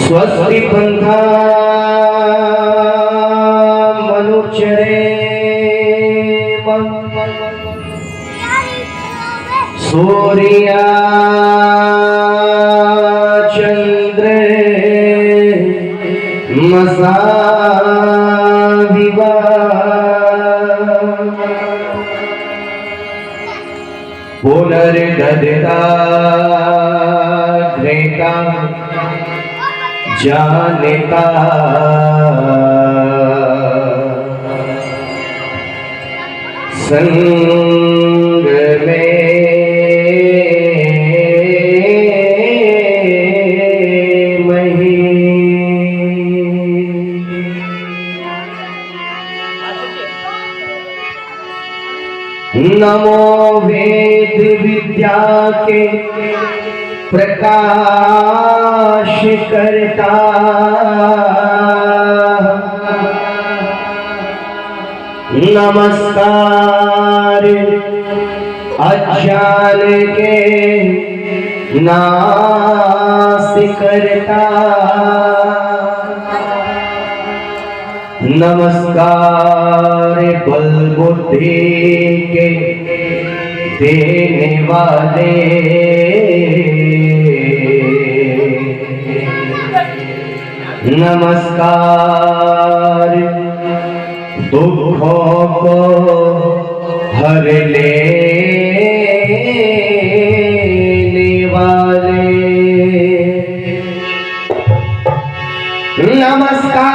स्वस्ति पंथा मनुचरे सूर्या चंद्र मसा पुनर्गदिता घृता जानता संग में मही नमो वेद विद्या के प्रकाश करता नमस्कार अज्ञान के नाश करता नमस्कार बल बुद्धि के देने वाले नमस्कार दुखों को हर लेने वाले नमस्कार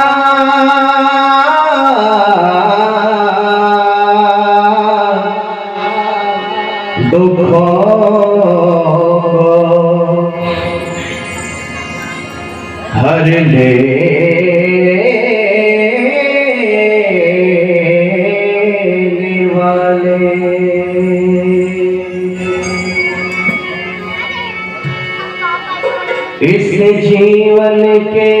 दुखों को हर ले इस जीवन के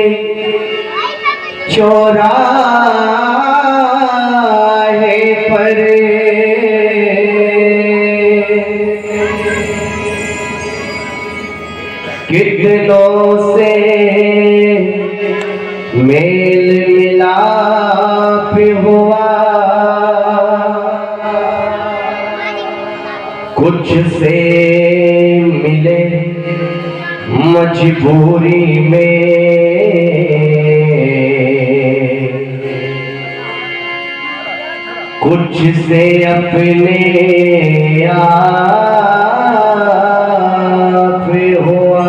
चौराहे पर कितनों से मेल मिलाप हुआ कुछ से मिले मजबूरी में कुछ से अपने आप हुआ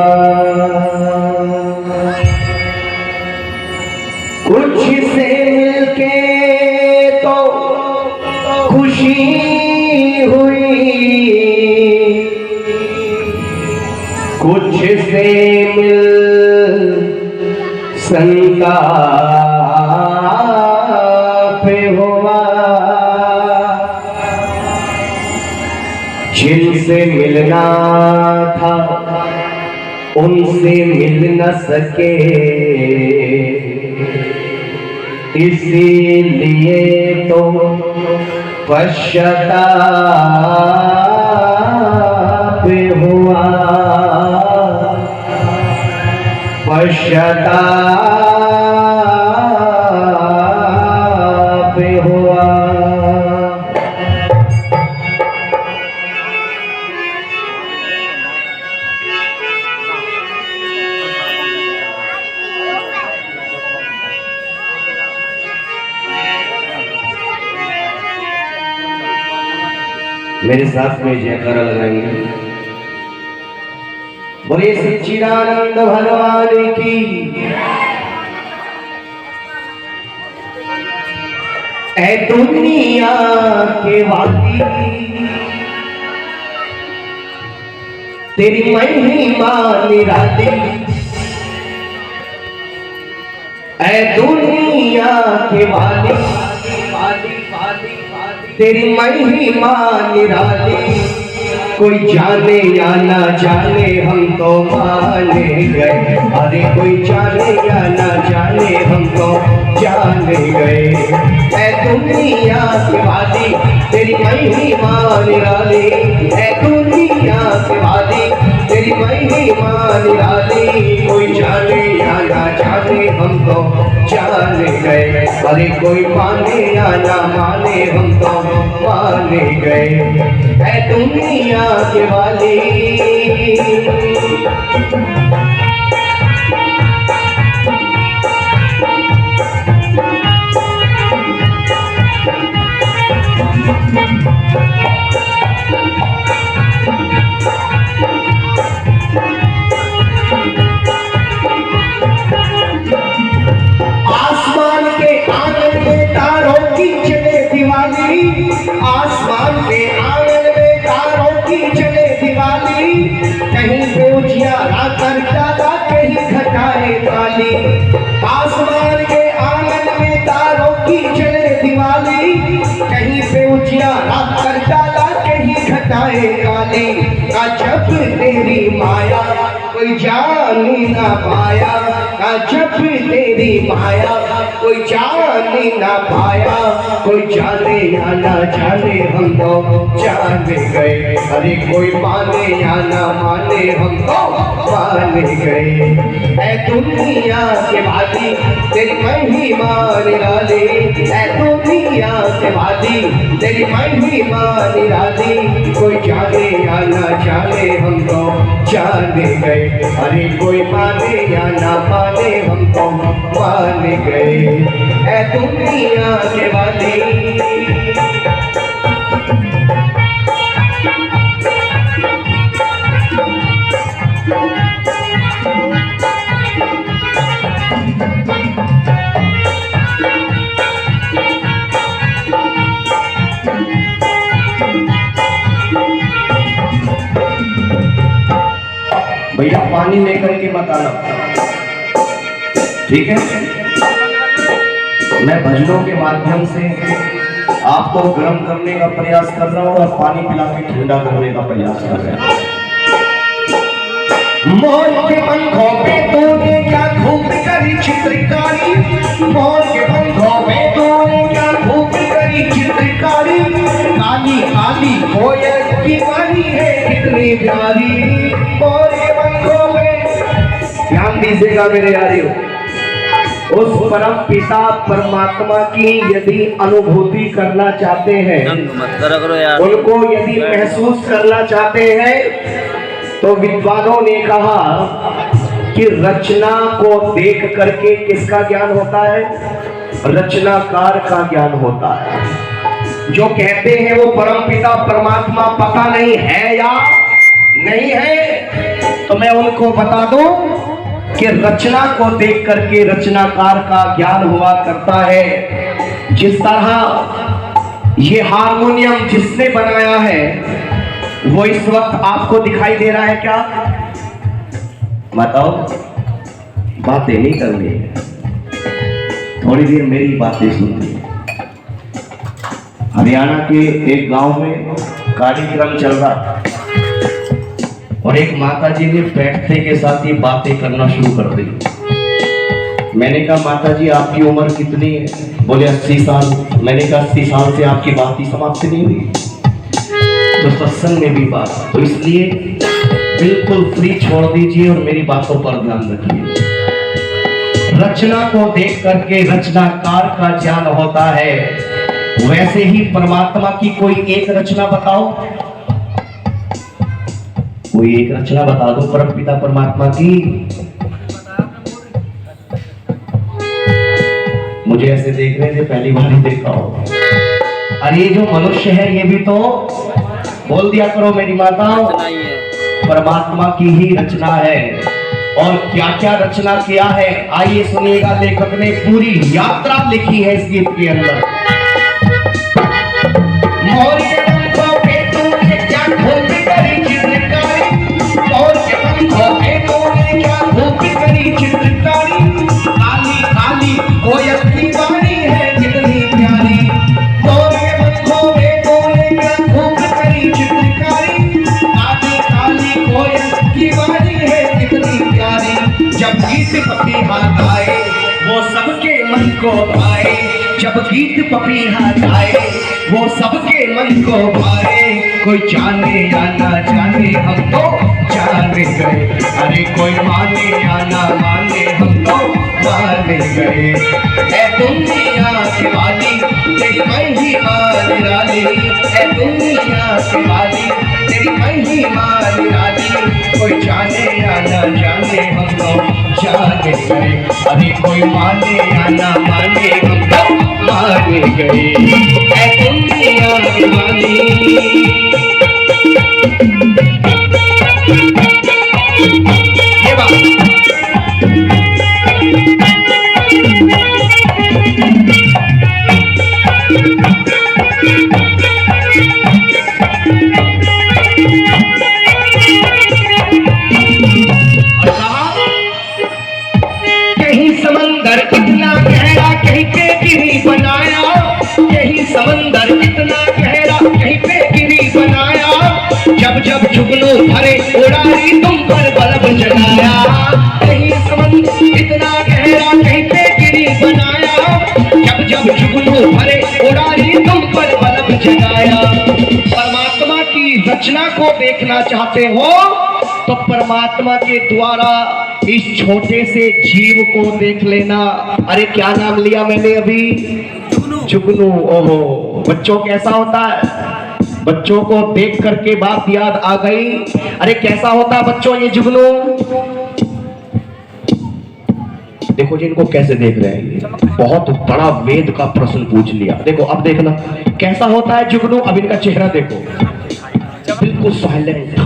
कुछ से मिलके तो खुशी हुई कुछ से मिल संताप हुआ जिनसे मिलना था उनसे मिल न सके इसीलिए तो पश्चाताप हुआ पश्चाताप पे हुआ। मेरे साथ में जयकारा लगाएंगे। बोले सच्चिदानंद भगवान की। ऐ दुनिया के वाली तेरी महिमा निराली। ऐ दुनिया के वाली तेरी महिमा निराली। कोई जाने या ना जाने हम तो माने गए। अरे कोई जाने या ना जाने हम तो जाने गए। ऐ दुनिया के वाली तेरी महिमा निराली। ऐ दुनिया के वाली तेरी महिमा निराली। कोई जाने या ना जाने हम तो जाने गए। अरे कोई माने या ना माने हम तो माने गए। ऐ दुनिया के वाली। आसमान के आंगन में तारों की चले दिवाली। आसमान के आंगन में तारों की चले दिवाली। कहीं बोझिया रातर डाला कहीं घटाए काली। आसमान के आंगन में तारों की चले दिवाली। कहीं बोझिया रातर डाला कहीं घटाए काली। अजब तेरी माया कोई जान ना पाया। अजब तेरी माया कोई जान ना पाया। कोई जाने या ना जाने हम तो जाने गए। अरे कोई माने या ना माने हम तो माने गए। ऐ दुनिया के वाली तेरी महिमा निराली। ऐ दुनिया के वाली तेरी महिमा निराली। कोई जाने या ना जाने हम तो जाने गए। अरे कोई माने या ना माने हम तो मान गए। ऐ दुनिया के वाली। भैया पानी लेकर के बताना, ठीक है? मैं भजनों के माध्यम से आपको गर्म करने का प्रयास कर रहा हूँ और पानी पिला के ठंडा करने का प्रयास कर रहा हूँ। मोर के पंखों पे तूने क्या खूब करी चित्रकारी। मोर के पंखों पे तूने क्या खूब करी चित्रकारी। काली काली कोयल की वाली है कितनी प्यारी। मोर के पंखों पे ध्यान दीजिएगा मेरे यारियों। उस परम पिता परमात्मा की यदि अनुभूति करना चाहते हैं, उनको यदि महसूस करना चाहते हैं, तो विद्वानों ने कहा कि रचना को देख करके किसका ज्ञान होता है? रचनाकार का ज्ञान होता है। जो कहते हैं वो परम पिता परमात्मा पता नहीं है या नहीं है, तो मैं उनको बता दूं कि रचना को देख करके रचनाकार का ज्ञान हुआ करता है। जिस तरह ये हारमोनियम जिसने बनाया है वो इस वक्त आपको दिखाई दे रहा है क्या? बताओ, बातें नहीं करनी है, थोड़ी देर मेरी बातें सुनिए। हरियाणा के एक गांव में कार्यक्रम चल रहा और एक माताजी ने बैठते के साथ ही बातें करना शुरू कर दी। मैंने कहा माताजी आपकी उम्र कितनी है? बोले 80 साल। मैंने कहा 80 साल से आपकी बात ही समाप्त नहीं हुई? तो सत्संग में भी बात, तो इसलिए बिल्कुल फ्री छोड़ दीजिए और मेरी बातों पर ध्यान रखिए। रचना को देख करके रचनाकार का ज्ञान होता है। वैसे ही परमात्मा की कोई एक रचना बताओ, कोई एक रचना बता दो परमपिता परमात्मा की। मुझे ऐसे देख रहे थे, पहली बार ही देखा हो। अरे ये जो मनुष्य है ये भी तो, बोल दिया करो मेरी माताओं, परमात्मा की ही रचना है। और क्या क्या रचना किया है आइए सुनिएगा, लेखक ने पूरी यात्रा लिखी है इस गीत के अंदर। मोर के पंखों पे तूने क्या धूप करी चित्रकारी, मोर के पंखों पे तूने क्या धूप करी चित्रकारी, काली काली कोयल की वाणी है कितनी प्यारी, मोर के पंखों पे तूने क्या धूप करी चित्रकारी, काली काली कोयल की वाणी है कितनी प्यारी। जब गीत पपीहा गाए वो सबके मन को भाए, जब गीत पपीहा गाए वो सबके मन को भाए, कोई जाने या ना जाने हम तो जान गए, अरे कोई माने या ना माने हम तो मान गए। ऐ दुनिया की वाली तेरी महिमा निराली, ऐ दुनिया की वाली तेरी महिमा निराली, कोई जाने या ना जाने हम तो जान गए, अरे कोई माने या ना माने हम तो मान गए। ऐ दुनिया की वाली ये बात समंदर इतना गहरा कहीं पे गिरी बनाया, यही समंदर इतना गहरा कहीं पे गिरी बनाया, जब जब जुगनू भरे उड़ारी तुम पर बल्ब जलाया, यही समंदर इतना गहरा कहीं पे गिरी बनाया, जब जब जुगनू भरे उड़ारी तुम पर बल्ब जलाया। परमात्मा की रचना को देखना चाहते हो तो परमात्मा के द्वारा इस छोटे से जीव को देख लेना। अरे क्या नाम लिया मैंने अभी? जुगनू। ओहो, बच्चों कैसा होता है? बच्चों को देख करके बात याद आ गई। अरे कैसा होता है बच्चों ये जुगनू? देखो जी इनको कैसे देख रहे हैं, ये बहुत बड़ा वेद का प्रश्न पूछ लिया। देखो अब देखना कैसा होता है जुगनू। अब इनका चेहरा देखो, बिल्कुल साइलेंट।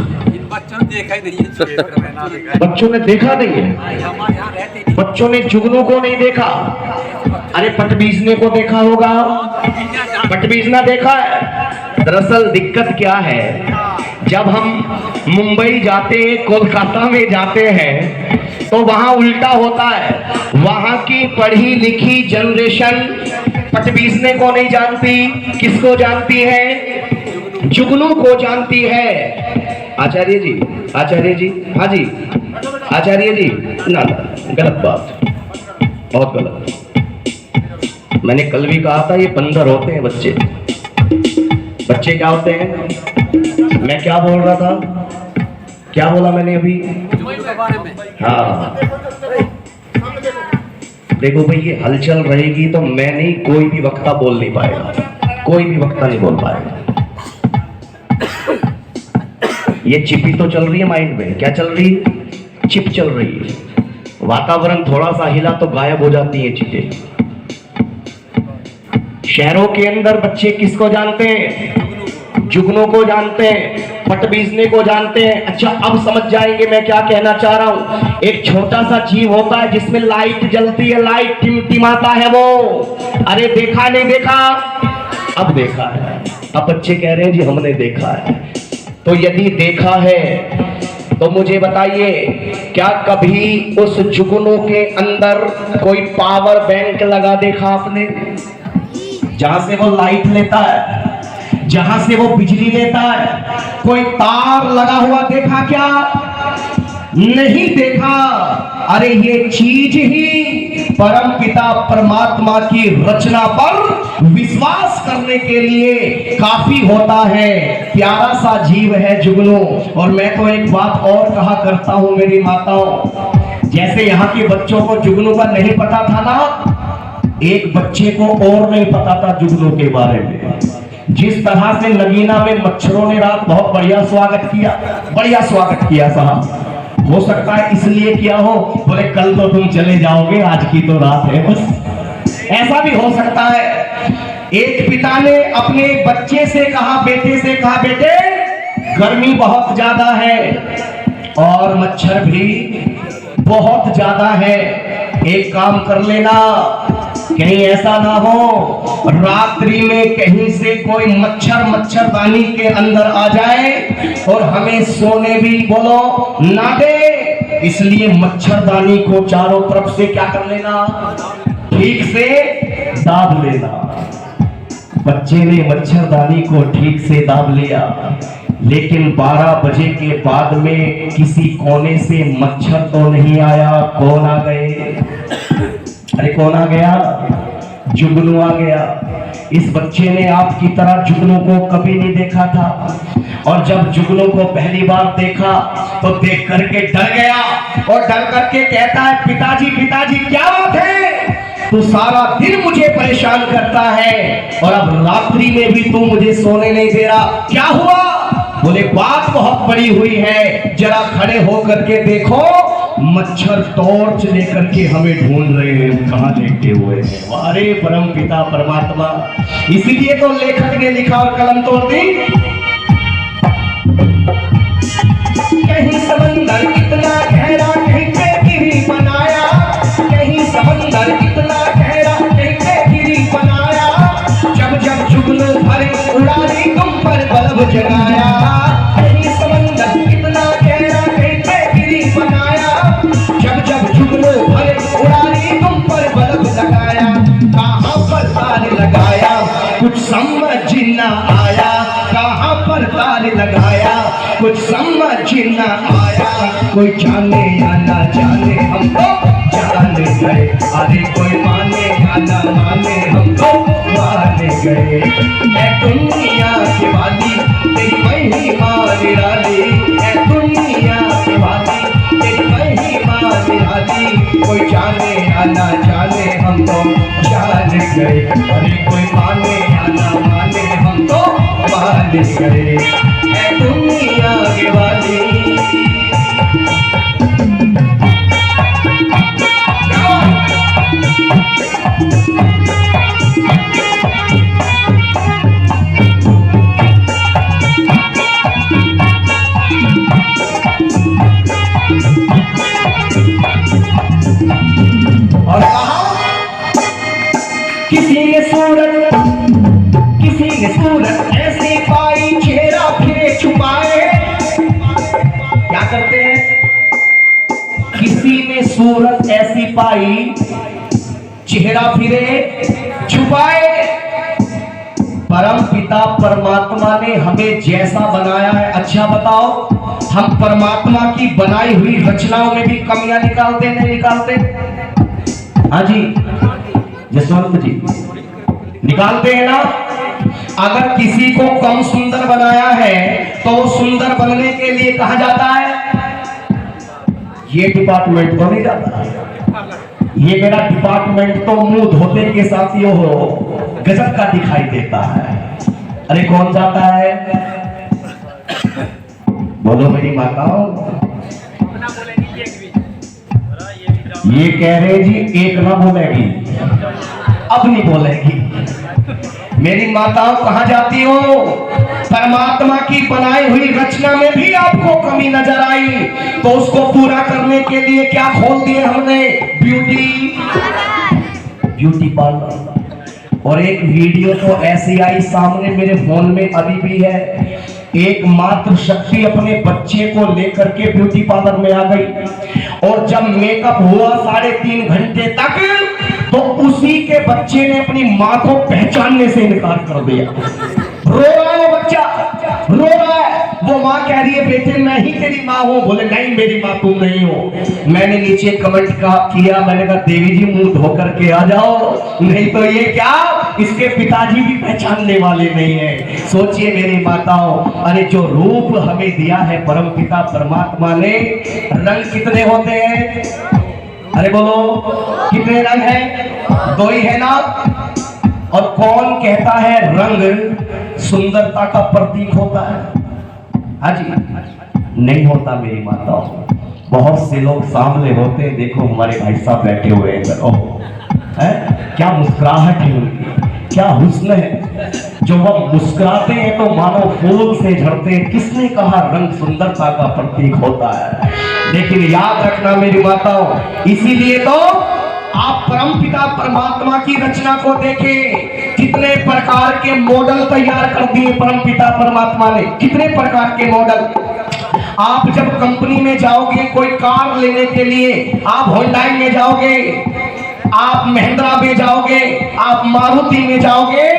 बच्चों ने देखा नहीं है, बच्चों ने जुगनू को नहीं देखा। अरे पटबीजने को देखा होगा, पटबीजना देखा है। दरअसल दिक्कत क्या है, जब हम मुंबई जाते कोलकाता में जाते हैं तो वहां उल्टा होता है। वहां की पढ़ी लिखी जनरेशन पटबीजने को नहीं जानती, किसको जानती है? जुगनू को जानती है। आचार्य जी, आचार्य जी, हाँ जी आचार्य जी, ना गलत बात, बहुत गलत। मैंने कल भी कहा था ये बंदर होते हैं बच्चे। बच्चे क्या होते हैं? मैं क्या बोल रहा था, क्या बोला मैंने अभी? हाँ देखो भाई ये हलचल रहेगी तो मैं नहीं, कोई भी वक्ता बोल नहीं पाएगा, कोई भी वक्ता नहीं बोल पाएगा। ये चिपी तो चल रही है माइंड में, क्या चल रही है? चिप चल रही है। वातावरण थोड़ा सा हिला तो गायब हो जाती है चीजें। शहरों के अंदर बच्चे किसको जानते हैं? जुगनू को जानते हैं, पटबीजने को जानते हैं। अच्छा अब समझ जाएंगे मैं क्या कहना चाह रहा हूं। एक छोटा सा जीव होता है जिसमें लाइट जलती है, लाइट टिमटिमाता है वो। अरे देखा नहीं देखा? अब देखा है। अब बच्चे कह रहे हैं जी हमने देखा है। तो यदि देखा है तो मुझे बताइए, क्या कभी उस जुगनू के अंदर कोई पावर बैंक लगा देखा आपने? जहां से वो लाइट लेता है, जहां से वो बिजली लेता है, कोई तार लगा हुआ देखा क्या? नहीं देखा। अरे ये चीज ही परम पिता परमात्मा की रचना पर विश्वास करने के लिए काफी होता है। प्यारा सा जीव है जुगनू। और मैं तो एक बात और कहा करता हूं मेरी माताओं, जैसे यहाँ के बच्चों को जुगनू का नहीं पता था ना, एक बच्चे को और नहीं पता था जुगनू के बारे में। जिस तरह से नगीना में मच्छरों ने रात बहुत बढ़िया स्वागत किया साहब। हो सकता है इसलिए किया हो, बोले कल तो तुम चले जाओगे, आज की तो रात है बस, ऐसा भी हो सकता है। एक पिता ने अपने बच्चे से कहा, बेटे से कहा, बेटे गर्मी बहुत ज्यादा है और मच्छर भी बहुत ज्यादा है, एक काम कर लेना, कहीं ऐसा ना हो रात्रि में कहीं से कोई मच्छरदानी के अंदर आ जाए और हमें सोने भी बोलो ना दे, इसलिए मच्छरदानी को चारों तरफ से क्या कर लेना, ठीक से दाब लेना। बच्चे ने मच्छरदानी को ठीक से दाब लिया, लेकिन 12 बजे के बाद में किसी कोने से मच्छर तो नहीं आया। कौन आ गए? अरे कौन आ गया? जुगनू आ गया। इस बच्चे ने आपकी तरह जुगनू को कभी नहीं देखा था, और जब जुगनू को पहली बार देखा तो देख करके डर गया और डर करके कहता है, पिताजी पिताजी क्या बात है, तू सारा दिन मुझे परेशान करता है और अब रात्रि में भी तू मुझे सोने नहीं दे रहा, क्या हुआ? बोले बात बहुत बड़ी हुई है, जरा खड़े होकर के देखो, मच्छर टॉर्च लेकर के हमें ढूंढ रहे हैं, कहां लेटे हुए हैं। अरे परम पिता परमात्मा, इसीलिए तो लेखक ने लिखा और कलम तोड़ दी। कहीं समंदर इतना गहरा कहीं पे गिरी बनाया, कहीं समंदर इतना गहरा कहीं पे गिरी बनाया, जब जब जुगनू भरे उड़ारी तुम पर बल्ब जगाया। कहीं समंदर इतना गहरा कहीं पे गिरी बनाया, जब जब जुगनू भरे उड़ारी तुम पर बल्ब लगाया। कहाँ पर तार लगाया कुछ समझ न आया, कहाँ पर तार लगाया कुछ समझ न आया, कोई जाने या ना जाने हम तो जान गए, अरे कोई माने या ना माने हम तो मान गए। ऐ दुनिया की वाली तेरी महिमा निराली, ऐ दुनिया की वाली तेरी महिमा निराली, कोई जाने या ना जाने हम तो जान गए, अरे कोई माने या ना माने हम तो मान गए। ऐ दुनिया की वाली और कहा किसी ने सूरत ऐसी पाई, चेहरा फिरे छुपाए। क्या करते हैं? किसी ने सूरत ऐसी पाई, चेहरा फिरे छुपाए। परम पिता परमात्मा ने हमें जैसा बनाया है, अच्छा बताओ हम परमात्मा की बनाई हुई रचनाओं में भी कमियां निकालते नहीं निकालते? हाँ जी जसवंत जी, निकालते हैं ना। अगर किसी को कम सुंदर बनाया है तो सुंदर बनने के लिए कहा जाता है, ये डिपार्टमेंट तो नहीं जाता, ये मेरा डिपार्टमेंट तो मुंह धोते के साथ यो हो गजब का दिखाई देता है। अरे कौन जाता है? बोलो मेरी माताओं। ये कह रहे जी एक ना बोलेगी, अब नहीं बोलेगी। मेरी माताओं कहां जाती हो? परमात्मा की बनाई हुई रचना में भी आपको कमी नजर आई तो उसको पूरा करने के लिए क्या खोल दिए हमने? Beauty parlour. और एक वीडियो तो ऐसी आई सामने मेरे फोन में अभी भी है, एक मात्र शक्ति अपने बच्चे को लेकर के ब्यूटी पार्लर में आ गई और जब मेकअप हुआ 3.5 घंटे तक तो उसी के बच्चे ने अपनी मां को पहचानने से इनकार कर दिया। रो रहा है बच्चा, रो रहा है। वो माँ कह रही है बेटे मैं ही तेरी माँ हूँ। बोले नहीं मेरी माँ तुम नहीं हो। मैंने नीचे कमेंट किया, मैंने कहा देवी जी मुंह धो करके आ जाओ, नहीं तो ये क्या इसके पिताजी भी पहचानने वाले नहीं है। सोचिए मेरी माताओं, अरे जो रूप हमें दिया है परम पिता परमात्मा ने, रंग कितने होते हैं? अरे बोलो, कितने रंग हैं? दो ही है ना। और कौन कहता है रंग सुंदरता का प्रतीक होता है? हाँ जी, नहीं होता मेरी माताओं। बहुत से लोग सामने होते हैं, देखो हमारे भाई साहब बैठे हुए हैं, ओह है क्या मुस्कुराहट है उनकी, क्या हुस्न है। जो वह मुस्कुराते हैं तो मानो फूल से झड़ते हैं। किसने कहा रंग सुंदरता का प्रतीक होता है? लेकिन याद रखना मेरी माताओं, इसीलिए तो आप परमपिता परमात्मा की रचना को देखें, कितने प्रकार के मॉडल तैयार कर दिए परमपिता परमात्मा ने, कितने प्रकार के मॉडल। आप जब कंपनी में जाओगे कोई कार लेने के लिए, आप होंडाई में जाओगे, आप महिंद्रा में जाओगे, आप मारुति में जाओगे,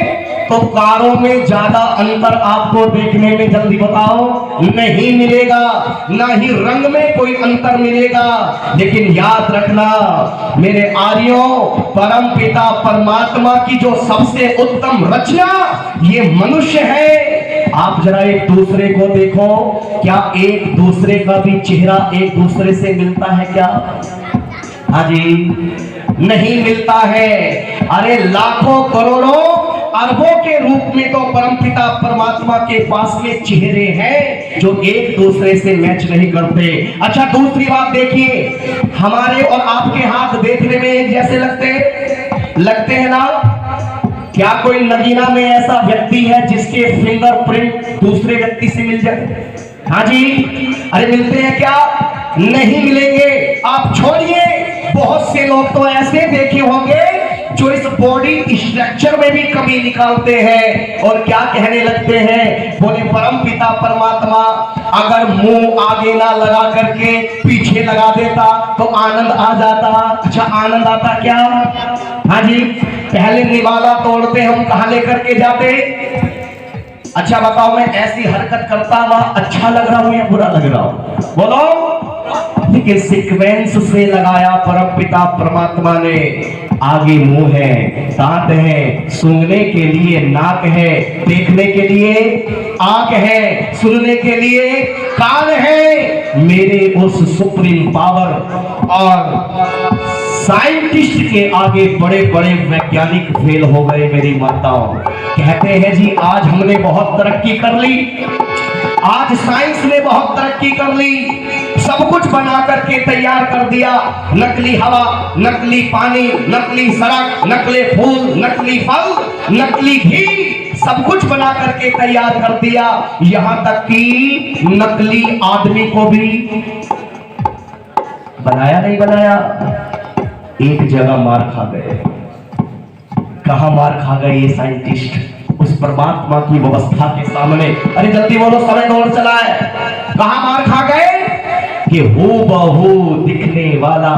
तो कारों में ज्यादा अंतर आपको देखने में जल्दी बताओ नहीं मिलेगा, ना ही रंग में कोई अंतर मिलेगा। लेकिन याद रखना मेरे आर्यों, परम पिता परमात्मा की जो सबसे उत्तम रचना ये मनुष्य है। आप जरा एक दूसरे को देखो, क्या एक दूसरे का भी चेहरा एक दूसरे से मिलता है क्या? हाँ जी, नहीं मिलता है। अरे लाखों करोड़ों अरबों के रूप में तो परमपिता परमात्मा के पास में चेहरे हैं जो एक दूसरे से मैच नहीं करते। अच्छा, दूसरी बात देखिए, हमारे और आपके हाथ देखने में एक जैसे लगते हैं ना? क्या कोई नगीना में ऐसा व्यक्ति है जिसके फिंगरप्रिंट दूसरे व्यक्ति से मिल जाए? हाँ जी, अरे मिलते हैं क्या? नहीं मिलेंगे। आप छोड़िए, बहुत से लोग तो ऐसे देखे होंगे जो इस बॉडी स्ट्रक्चर में भी कमी निकालते हैं और क्या कहने लगते हैं, बोले परम पिता परमात्मा अगर मुंह आगे ना लगा करके पीछे लगा देता तो आनंद आ जाता। अच्छा, आनंद आता क्या? हाँ जी, पहले निवाला तोड़ते हम कहां लेकर के जाते? अच्छा बताओ, मैं ऐसी हरकत करता हुआ अच्छा लग रहा हूं या बुरा लग रहा हूं? बोलो। लेकिन सीक्वेंस से लगाया परम पिता परमात्मा ने। आगे मुंह है, दांत है, सूंघने के लिए नाक है, देखने के लिए आंख है, सुनने के लिए कान है। मेरे उस सुप्रीम पावर और साइंटिस्ट के आगे बड़े बड़े वैज्ञानिक फेल हो गए मेरी माताओं। कहते हैं जी आज हमने बहुत तरक्की कर ली, आज साइंस ने बहुत तरक्की कर ली, सब कुछ बना करके तैयार कर दिया। नकली हवा, नकली पानी, नकली सड़क, नकली फूल, नकली फल, नकली घी, सब कुछ बना करके तैयार कर दिया। यहां तक कि नकली आदमी को भी बनाया नहीं बनाया। एक जगह मार खा गए। कहां मार खा गए ये साइंटिस्ट? उस परमात्मा की व्यवस्था के सामने। अरे जल्दी बोलो, समय दौड़ चला है। कहां मार खा गए कि हूबहू दिखने वाला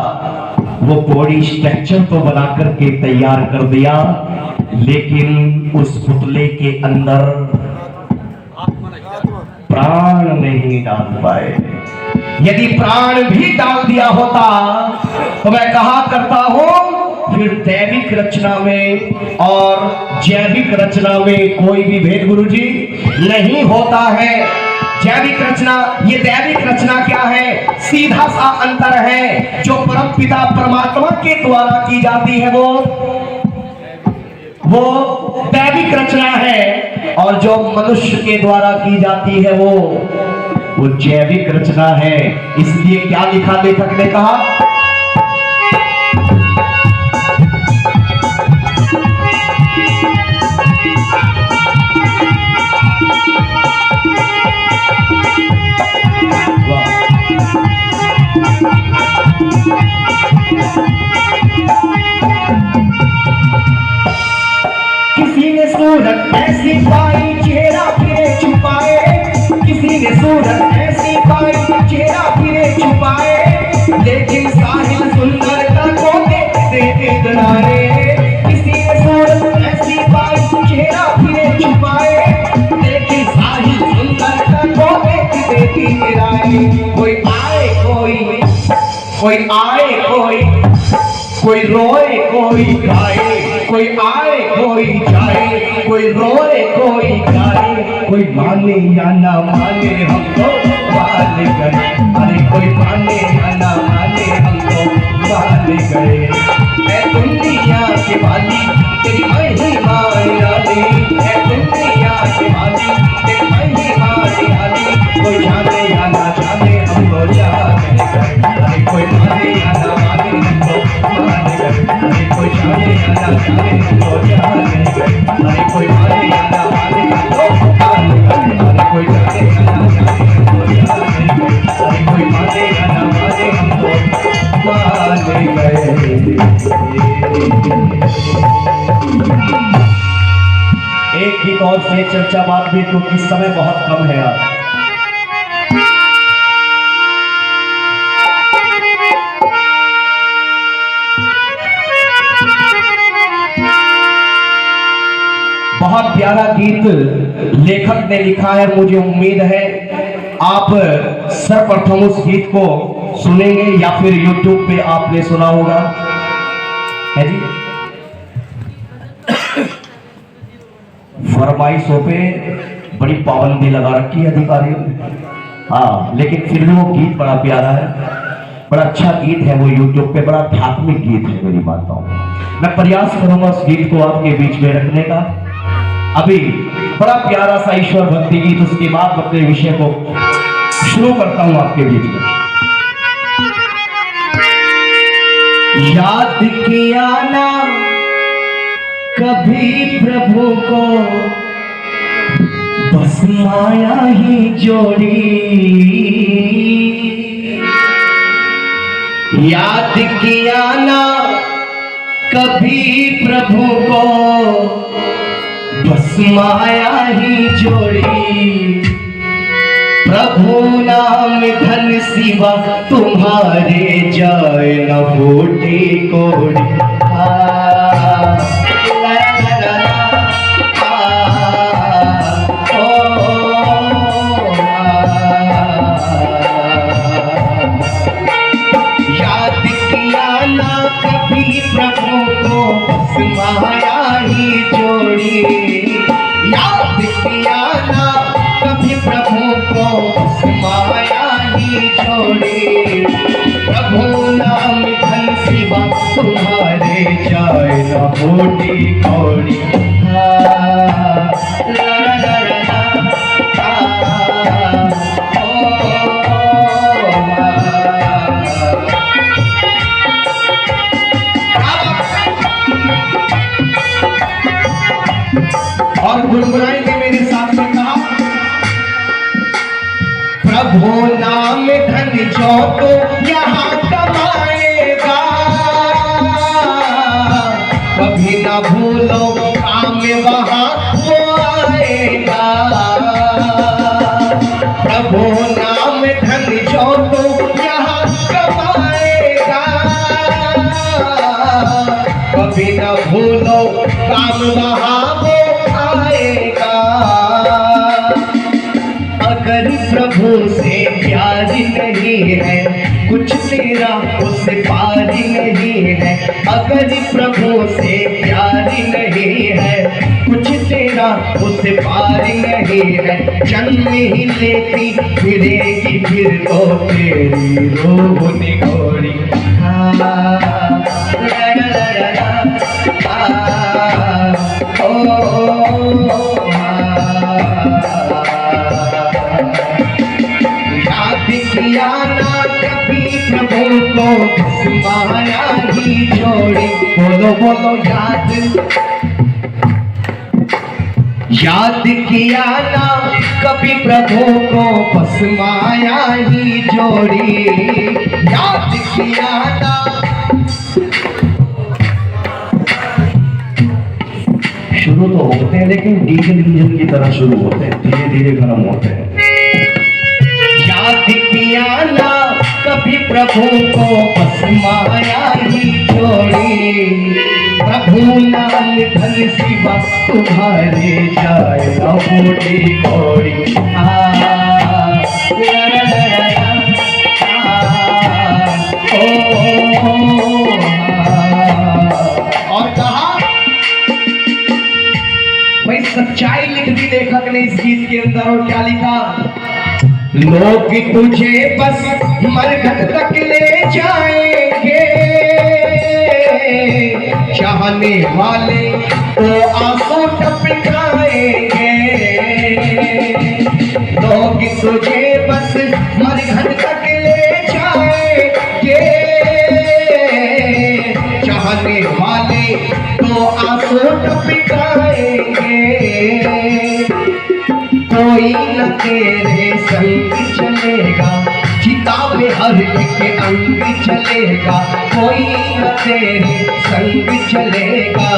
वो बॉडी स्ट्रक्चर तो बना करके तैयार कर दिया, लेकिन उस पुतले के अंदर प्राण नहीं डाल पाए। यदि प्राण भी डाल दिया होता तो मैं कहा करता हूं फिर दैविक रचना में और जैविक रचना में कोई भी भेद गुरुजी नहीं होता है। जैविक रचना, ये दैविक रचना क्या है? सीधा सा अंतर है। जो परम पिता परमात्मा के द्वारा की जाती है वो दैविक रचना है, और जो मनुष्य के द्वारा की जाती है वो जैविक रचना है। इसलिए क्या लिखा लेखक ने कहा, किसी ने सूरत ऐसी पाई चेहरा फिरे छुपाए, किसी ने सूरत ऐसी पाई चेहरा फिरे छुपाए, लेकिन साहिल सुंदरता को देखते इतराए। किसी ने सूरत ऐसी पाई चेहरा फिरे छुपाए, लेकिन साहिल सुंदरता को देखते इतराए। कोई आए कोई आए कोई रोए कोई गाए, कोई आए कोई जाए, कोई रोए कोई गाए, कोई माने या ना माने हम तो मान गए। अरे कोई माने या ना माने हम तो मान गए। है दुनिया के वाली तेरी महिमा निराली, है दुनिया के वाली तेरी महिमा निराली। कोई जाने या ना जाने हमको जाने गए, अरे कोई माने या ना माने हमको माने गए। अरे कोई जाने या ना जाने हमको जाने गए, अरे कोई माने या ना माने हमको माने गए। अरे कोई जाने या ना जाने हमको जाने गए, अरे कोई माने या ना माने हमको माने गए। एक गीत और से चर्चा बात भी, क्योंकि समय बहुत कम है यार। बहुत प्यारा गीत लेखक ने लिखा है, मुझे उम्मीद है आप सर्वप्रथम उस गीत को सुनेंगे या फिर YouTube पे आपने सुना होगा, है जी। फरमाइशों पे बड़ी पाबंदी लगा रखी है अधिकारियों ने, हाँ, लेकिन फिर भी वो गीत बड़ा प्यारा है, बड़ा अच्छा गीत है वो। YouTube पे बड़ा आध्यात्मिक गीत है। मेरी बातों में मैं प्रयास करूंगा उस गीत को आपके बीच में रखने का। अभी बड़ा प्यारा सा ईश्वर भक्ति गीत, उसके बाद अपने विषय को शुरू करता हूं आपके बीच में। याद किया ना कभी प्रभु को, बस माया ही जोड़ी। याद किया ना कभी प्रभु को, बस माया ही जोड़ी। प्रभु नाम धन सिवा तुम्हारे जाए न फूटी कोड़ी। याद किया ना कभी प्रभु को, बस माया ही जोड़ी। याद किया ना कभी प्रभु को, बस माया ही जोड़ी। प्रभु नाम धन सिवा तुम्हारे जाए न फूटी कौड़ी। और गुनगुनाएंगे मेरे साथ में कहा, प्रभु नाम धन जो तो यहाँ कमाएगा, कभी ना भूलो काम वहाँ वो आएगा। प्रभु नाम धन जो तो यहाँ कमाएगा, कभी ना भूलो काम वहाँ वो आएगा। अगर प्रभु से प्यार नहीं है, कुछ तेरा उससे पार नहीं है। अगर प्रभु से प्यार नहीं है, कुछ तेरा उससे पार नहीं है। जन्म ही लेती फिरेगी फिर तो तेरी रूह निगोरी। याद किया ना कभी प्रभु को, बस माया ही जोड़ी। बोलो बोलो याद किया ना कभी प्रभु को, बस माया ही जोड़ी। याद किया ना। शुरू तो होते हैं लेकिन डीजल इंजन की तरह शुरू होते हैं, धीरे धीरे गर्म होते हैं। याद किया ना कभी प्रभु को, बस माया ही जोड़ी। प्रभु नाम धन सिवा तुम्हारे जाए न फूटी कौड़ी। और कहा भाई, सच्चाई लिख दी लेखक ने इस गीत के अंदर। और क्या लिखा, लोग तुझे बस मरघट तक ले जाएंगे, चाहने वाले तो आंसू टपकाएंगे, लोग तुझे बस मरघट तक ले जाएंगे, चाहने वाले तो आंसू टपकाएंगे, कोई न तेरे संग चलेगा, किताबे हर एक अंग चलेगा, कोई न तेरे संग चलेगा,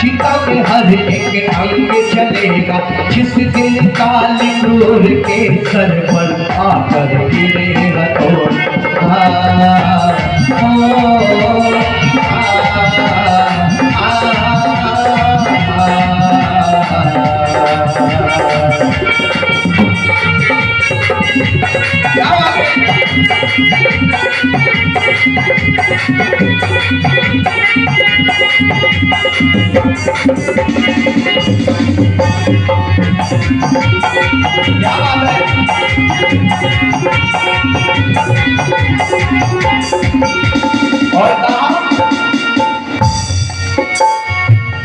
किताबे हर एक अंग चलेगा, जिस दिन काली क्रूर के सर पर आकर गिरेगा तो क्या बात है। और कहा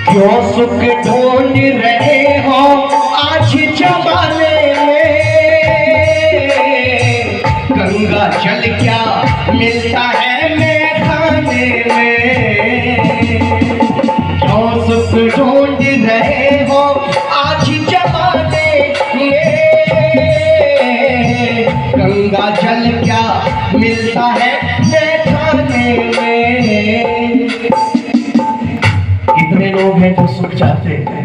क्यों सुख ढूंढ रहे हो आज जमाने में, गंगा जल क्या मिलता है मैखाने में, क्यों सुख ढूंढ रहे हो आज जमाने में, गंगा जल क्या मिलता है मैखाने में। कितने लोग हैं जो सुख चाहते हैं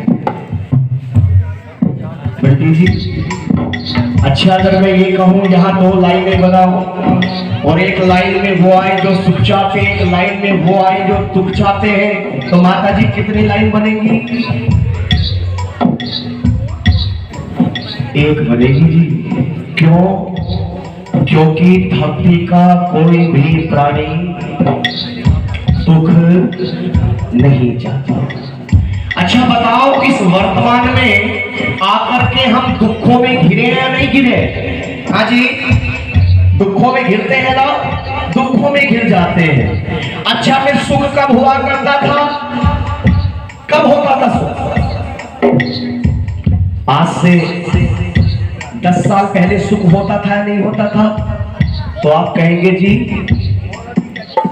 बंटी जी? अच्छा, अगर मैं ये कहूं यहाँ 2 लाइनें बनाओ और एक लाइन में वो आए जो सुख चाहते हैं, एक लाइन में वो आए जो दुख चाहते हैं, तो माता जी कितनी लाइन बनेगी? एक बनेगी जी। क्यों? क्योंकि धरती का कोई भी प्राणी सुख नहीं चाहता। अच्छा बताओ, इस वर्तमान में आकर के हम दुखों में घिरे या नहीं घिरे? हाँ जी, दुखों में घिरते हैं ना, दुखों में घिर जाते हैं। अच्छा, फिर सुख कब हुआ करता था? कब होता था सुख? आज से 10 साल पहले सुख होता था या नहीं होता था? तो आप कहेंगे जी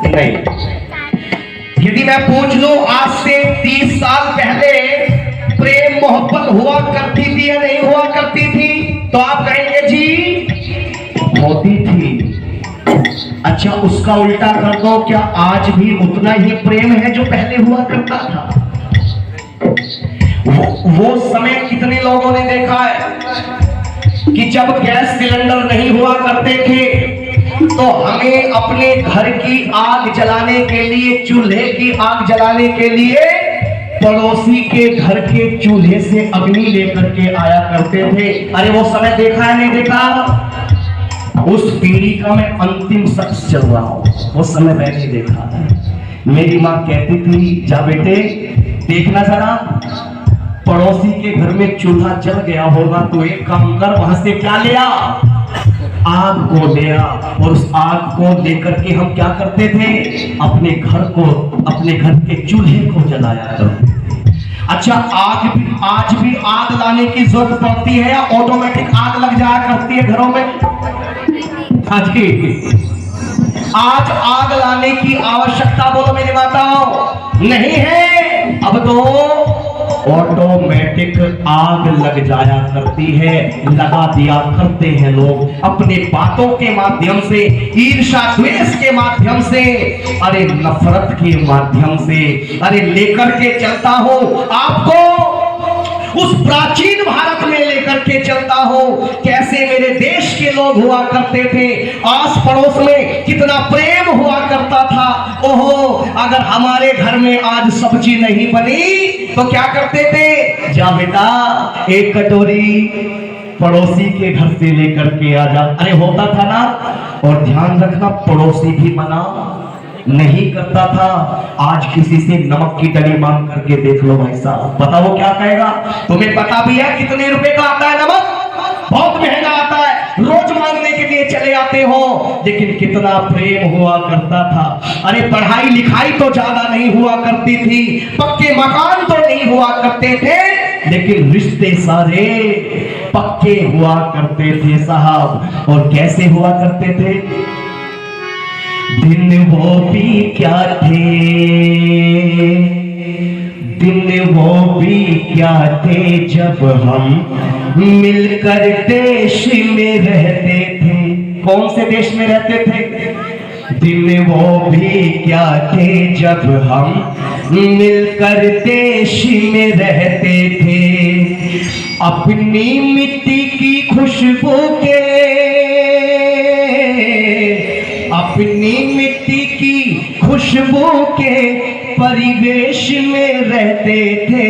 नहीं। यदि मैं पूछ लूं आज से 30 साल पहले प्रेम मोहब्बत हुआ करती थी या नहीं हुआ करती थी? तो आप कहेंगे जी होती थी। अच्छा, उसका उल्टा कर दो, क्या आज भी उतना ही प्रेम है जो पहले हुआ करता था? वो समय कितने लोगों ने देखा है कि जब गैस सिलेंडर नहीं हुआ करते थे तो हमें अपने घर की आग जलाने के लिए, चूल्हे की आग जलाने के लिए पड़ोसी के घर के चूल्हे से अग्नि लेकर के आया करते थे। अरे वो समय देखा है नहीं देखा? उस पीढ़ी का मैं अंतिम शख्स चल रहा हूं, वो समय मैंने देखा है। मेरी माँ कहती थी, जा बेटे देखना जरा, पड़ोसी के घर में चूल्हा जल गया होगा तो एक काम कर, वहां से क्या ले आ, आग को ले आ, और उस आग को लेकर के हम क्या करते थे, अपने घर को, अपने घर के चूल्हे को जलाया करते थे। अच्छा, आज भी आग लाने की जरूरत पड़ती है या ऑटोमेटिक आग लग जाया करती है घरों में? हाँ जी, आज आग लाने की आवश्यकता बोलो मेरी माताओं नहीं है, अब तो ऑटोमेटिक आग लग जाया करती है, लगा दिया करते हैं लोग अपने बातों के माध्यम से, ईर्ष्या द्वेष के माध्यम से, अरे नफरत के माध्यम से। अरे लेकर के चलता हूं आपको उस प्राचीन भारत में लेकर के चलता हूं, कैसे मेरे देश के लोग हुआ करते थे, आस पड़ोस में कितना प्रेम हुआ करता था। ओहो, अगर हमारे घर में आज सब्जी नहीं बनी तो क्या करते थे, जा बेटा एक कटोरी पड़ोसी के घर से लेकर के आ जा। अरे होता था ना। और ध्यान रखना, पड़ोसी भी मना नहीं करता था। आज किसी से नमक की डली मांग करके देख लो भाई साहब, पता वो क्या कहेगा? तुम्हें पता भी है कितने रुपए का आता है नमक? बहुत महंगा आता है। रोज मांगने के लिए चले आते आते हो, लेकिन कितना प्रेम हुआ करता था। अरे पढ़ाई लिखाई तो ज्यादा नहीं हुआ करती थी, पक्के मकान तो नहीं हुआ करते थे, लेकिन रिश्ते सारे पक्के हुआ करते थे साहब। और कैसे हुआ करते थे? दिन वो भी क्या थे, दिन वो भी क्या थे जब हम मिलकर देश में रहते थे। कौन से देश में रहते थे? दिन वो भी क्या थे जब हम मिलकर देश में रहते थे। अपनी मिट्टी की खुशबू के, अपनी मिट्टी की खुशबू के परिवेश में रहते थे।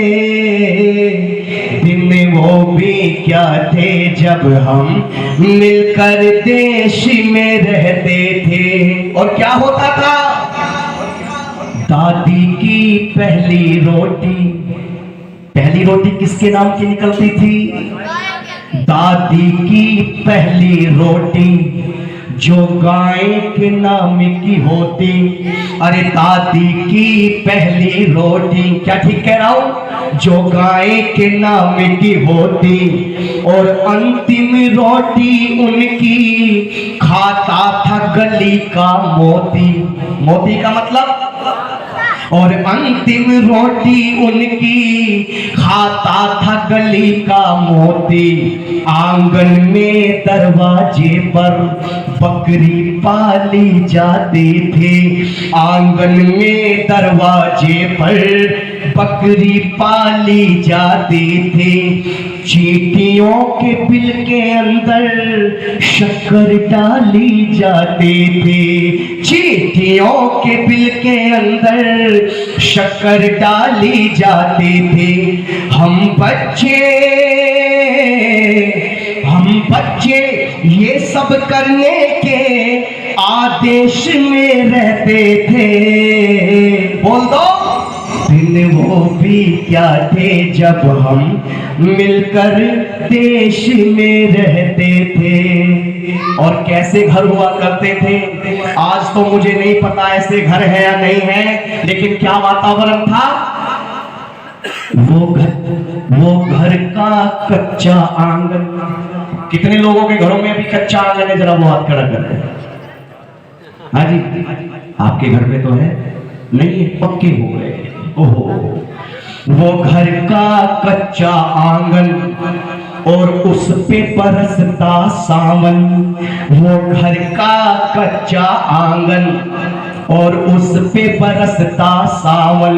दिन वो भी क्या थे जब हम मिलकर देश में रहते थे। और क्या होता था? दादी की पहली रोटी किसके नाम की निकलती थी? दादी की पहली रोटी जो गाय के नाम की होती। अरे दादी की पहली रोटी, क्या ठीक कह रहा हूं? जो गाय के नाम की होती, और अंतिम रोटी उनकी खाता था गली का मोती। मोती का मतलब? और अंतिम रोटी उनकी खाता था गली का मोती। आंगन में दरवाजे पर बकरी पाली जाती थी। आंगन में दरवाजे पर बकरी पाली जाती थी। चींटियों के बिल के अंदर शक्कर डाली जाती थी। चींटियों के बिल के अंदर शक्कर डाली जाती थी। हम बच्चे ये सब करने के आदेश में रहते थे। बोल दो। दिन वो भी क्या थे जब हम मिलकर देश में रहते थे। और कैसे घर हुआ करते थे? आज तो मुझे नहीं पता ऐसे घर है या नहीं है, लेकिन क्या वातावरण था? वो घर का कच्चा आंगन। कितने लोगों के घरों में अभी कच्चा आंगन है? जरा वो हाथ खड़ा कर रहे हैं। हाँ जी, आपके घर में तो है नहीं, पक्के हो गए। ओहो, वो घर का कच्चा आंगन और उस पे बरसता सावन। वो घर का कच्चा आंगन और उस पे बरसता सावन।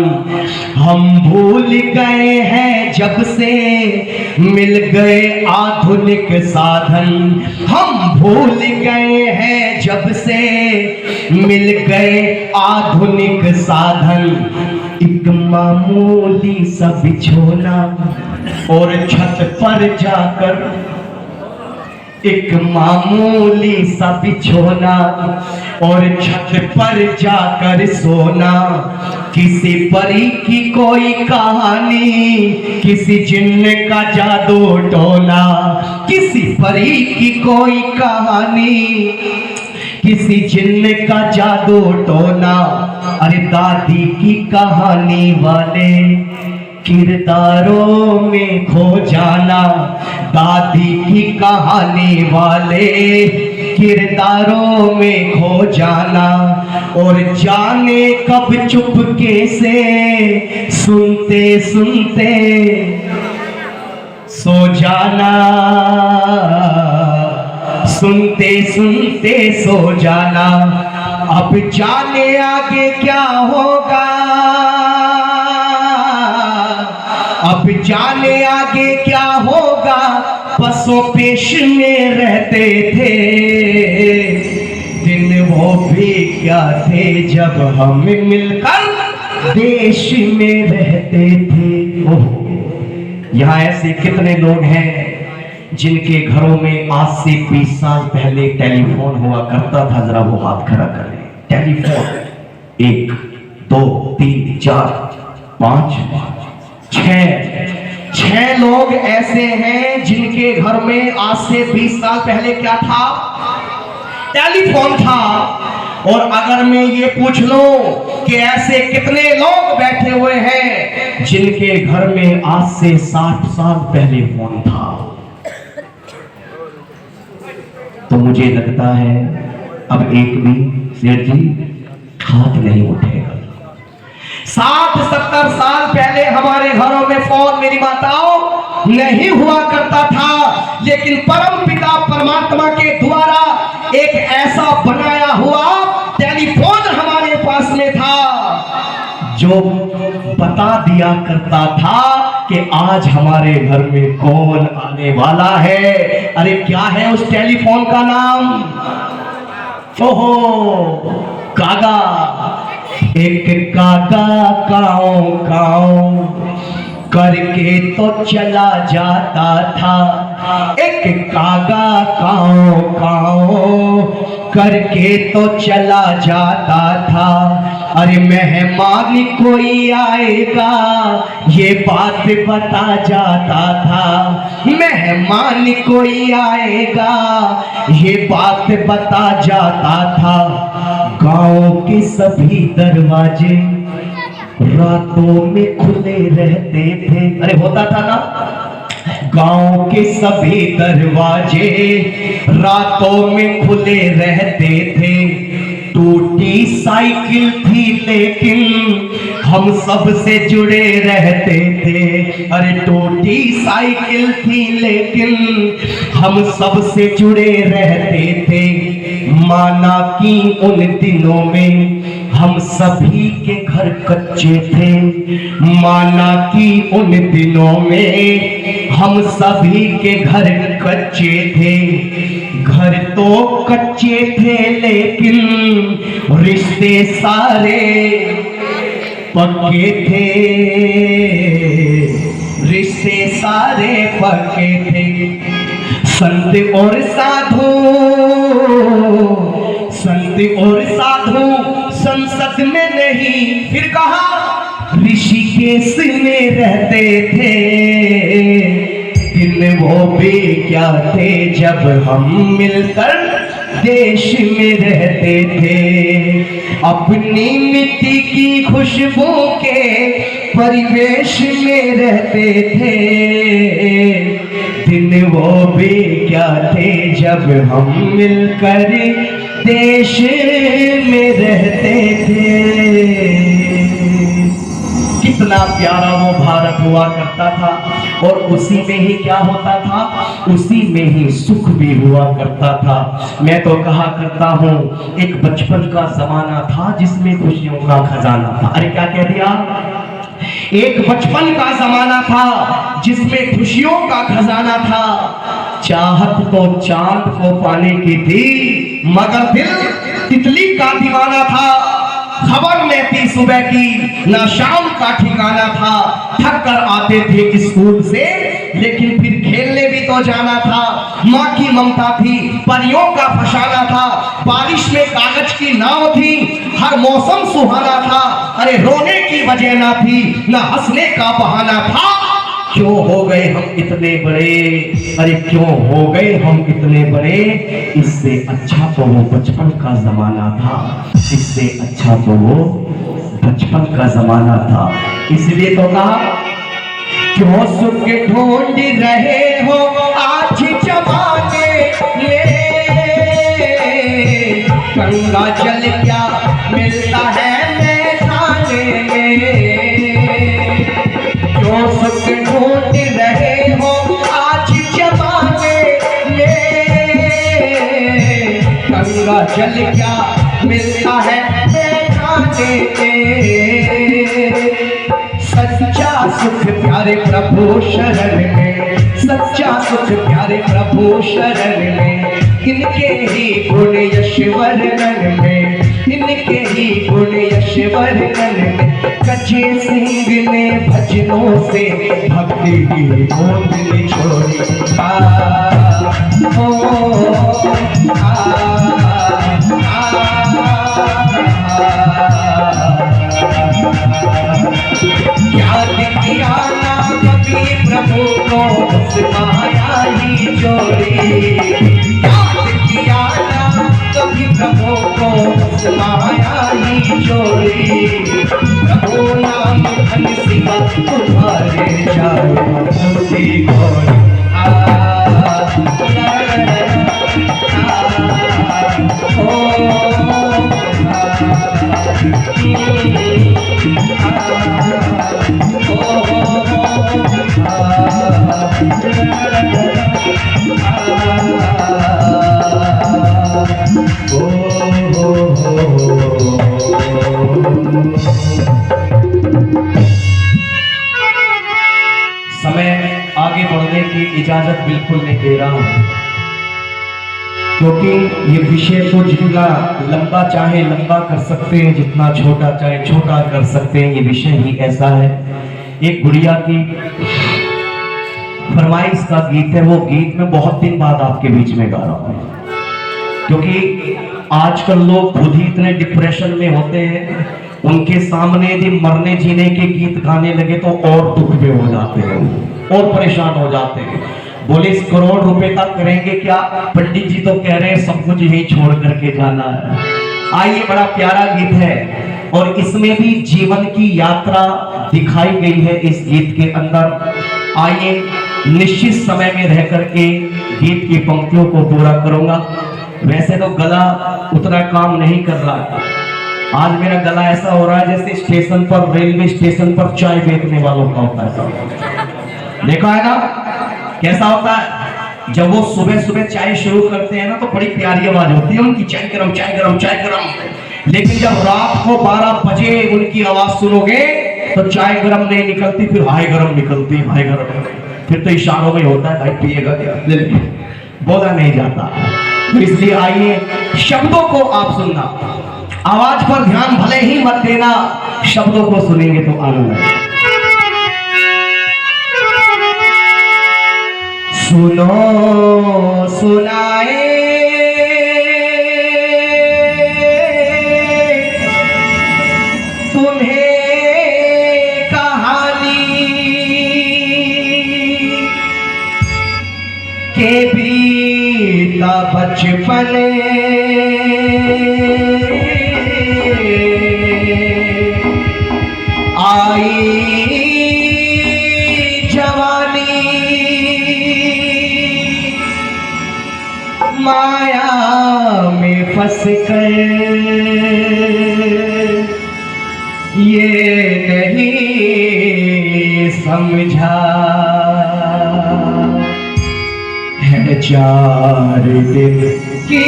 हम भूल गए हैं जब से मिल गए आधुनिक साधन। हम भूल गए हैं जब से मिल गए आधुनिक साधन। एक मामूली सा बिछोना और छत पर जाकर, एक मामूली सा बिछोना और छत पर जाकर सोना। किसी परी की कोई कहानी, किसी जिन्न का जादू टोना। किसी परी की कोई कहानी, किसी जिन्न का जादू टोना। अरे दादी की कहानी वाले किरदारों में खो जाना। दादी की कहानी वाले किरदारों में खो जाना। और जाने कब चुपके से सुनते सुनते सो जाना। सुनते सुनते सो जाना। अब जाने आगे क्या होगा, अब जाने आगे क्या होगा। पसों पेश में रहते थे। दिन वो भी क्या थे जब हम मिलकर देश में रहते थे। ओह, यहाँ ऐसे कितने लोग हैं जिनके घरों में आज से 20 साल पहले टेलीफोन हुआ करता था? जरा वो हाथ खड़ा करें। टेलीफोन 1 2 3 4 5 6 लोग ऐसे हैं जिनके घर में आज से 20 साल पहले क्या था? टेलीफोन था। और अगर मैं ये पूछ लूं कि ऐसे कितने लोग बैठे हुए हैं जिनके घर में आज से 60 साल पहले फोन था, तो मुझे लगता है अब एक भी सेठ जी हाथ नहीं उठेगा। 60-70 साल पहले हमारे घरों में फोन, मेरी माताओं, नहीं हुआ करता था, लेकिन परम पिता परमात्मा के द्वारा एक ऐसा बनाया हुआ टेलीफोन हमारे पास में था जो बता दिया करता था कि आज हमारे घर में कौन आने वाला है। अरे क्या है उस टेलीफोन का नाम? ओहो, कागा। एक कागा काऊ काऊ करके तो चला जाता था, एक कागा काऊ काऊ करके तो चला जाता था। अरे मेहमान कोई आएगा ये बात बता जाता था, मेहमान कोई आएगा ये बात बता जाता था। गांव के सभी दरवाजे रातों में खुले रहते थे। अरे होता था ना, गांव के सभी दरवाजे रातों में खुले रहते थे। टूटी साइकिल थी लेकिन हम सब से जुड़े रहते थे। अरे टूटी साइकिल थी लेकिन हम सब से जुड़े रहते थे। माना कि उन दिनों में हम सभी के घर कच्चे थे, माना कि उन दिनों में हम सभी के घर कच्चे थे। घर तो कच्चे थे लेकिन रिश्ते सारे पक्के थे, रिश्ते सारे पक्के थे। संत और साधु, संत और साधु संसद में नहीं, फिर कहा ऋषिकेश में रहते थे। दिन वो भी क्या थे जब हम मिलकर देश में रहते थे। अपनी मिट्टी की खुशबू के परिवेश में रहते थे। दिन वो भी क्या थे जब हम मिलकर देश में रहते थे। कितना प्यारा वो भारत हुआ करता था, और उसी में ही क्या होता था, उसी में ही सुख भी हुआ करता था। मैं तो कहा करता हूँ एक बचपन का जमाना था जिसमें खुशियों का खजाना था। अरे क्या कह दिया? एक बचपन का जमाना था जिसमें खुशियों का खजाना था। चाहत तो चांद को पाने की थी, मगर दिल तितली का दीवाना था। खबर में थी सुबह की, ना शाम का ठिकाना था। थक कर आते थे स्कूल से, लेकिन फिर खेलने भी तो जाना था। माँ की ममता थी, परियों का फसाना था। बारिश में कागज की नाव थी, हर मौसम सुहाना था। अरे रोने की वजह ना थी, ना हंसने का बहाना था। क्यों हो गए हम इतने बड़े, अरे क्यों हो गए हम इतने बड़े। इससे अच्छा तो वो बचपन का जमाना था, इससे अच्छा तो वो बचपन का जमाना था। इसलिए तो कहा, क्यों सुख ढूंढ रहे हो आज जमाने में, गंगा जल क्या मिलता है मैदाने में। क्यों सुख ढूंढ रहे हो आज जमाने में, गंगा जल क्या मिलता है मैदाने में। सच्चा सुख प्यारे प्रभु शरण में, सच्चा सुख प्यारे प्रभु शरण में। इनके ही गुण यश वर्णन में, इनके ही गुण यश वर्णन में। कच्चे सिंह ने भजनों से भक्ति की गोद निचोड़ी। याद किया ना कभी प्रभु को उस माया ही जोड़ी। याद किया ना समय आगे बढ़ने की इजाजत बिल्कुल नहीं दे रहा हूं, क्योंकि ये विषय को जितना लंबा चाहे लंबा कर सकते हैं, जितना छोटा चाहे छोटा कर सकते हैं। ये विषय ही ऐसा है। एक गुड़िया की फरमाइश का गीत है, वो गीत में बहुत दिन बाद आपके बीच में गा रहा हूं, क्योंकि आजकल लोग खुद ही इतने डिप्रेशन में होते हैं, उनके सामने यदि मरने जीने के गीत गाने लगे तो और दुख में हो जाते हैं और परेशान हो जाते हैं। बोले इस करोड़ रुपए का करेंगे क्या? पंडित जी तो कह रहे हैं सब कुछ यही छोड़ करके जाना है। आइए, बड़ा प्यारा गीत है और इसमें भी जीवन की यात्रा दिखाई गई है इस गीत के अंदर। आइए, निश्चित समय में रह करके गीत की पंक्तियों को पूरा करूंगा। वैसे तो गला उतना काम नहीं कर रहा है, आज मेरा गला ऐसा हो रहा है जैसे स्टेशन पर, रेलवे स्टेशन पर चाय बेचने वालों का होता है। देखा है ना कैसा होता है? जब वो सुबह सुबह चाय शुरू करते हैं ना तो बड़ी प्यारी आवाज होती है उनकी, चाय गरम चाय गरम चाय गरम। लेकिन जब रात को 12 बजे उनकी आवाज सुनोगे तो चाय गरम नहीं निकलती, फिर हाय गरम निकलती, हाय गरम। फिर तो इशारों में होता है भाई पिएगा क्या, बोला नहीं जाता। तो इसलिए आइए, शब्दों को आप सुनना, आवाज पर ध्यान भले ही मत देना, शब्दों को सुनेंगे तो आनंद है। सुनो सुनाए तुम्हें कहानी के बीता बचपन, आई जवानी, माया में फंस कर ये नहीं समझा है 4 दिन की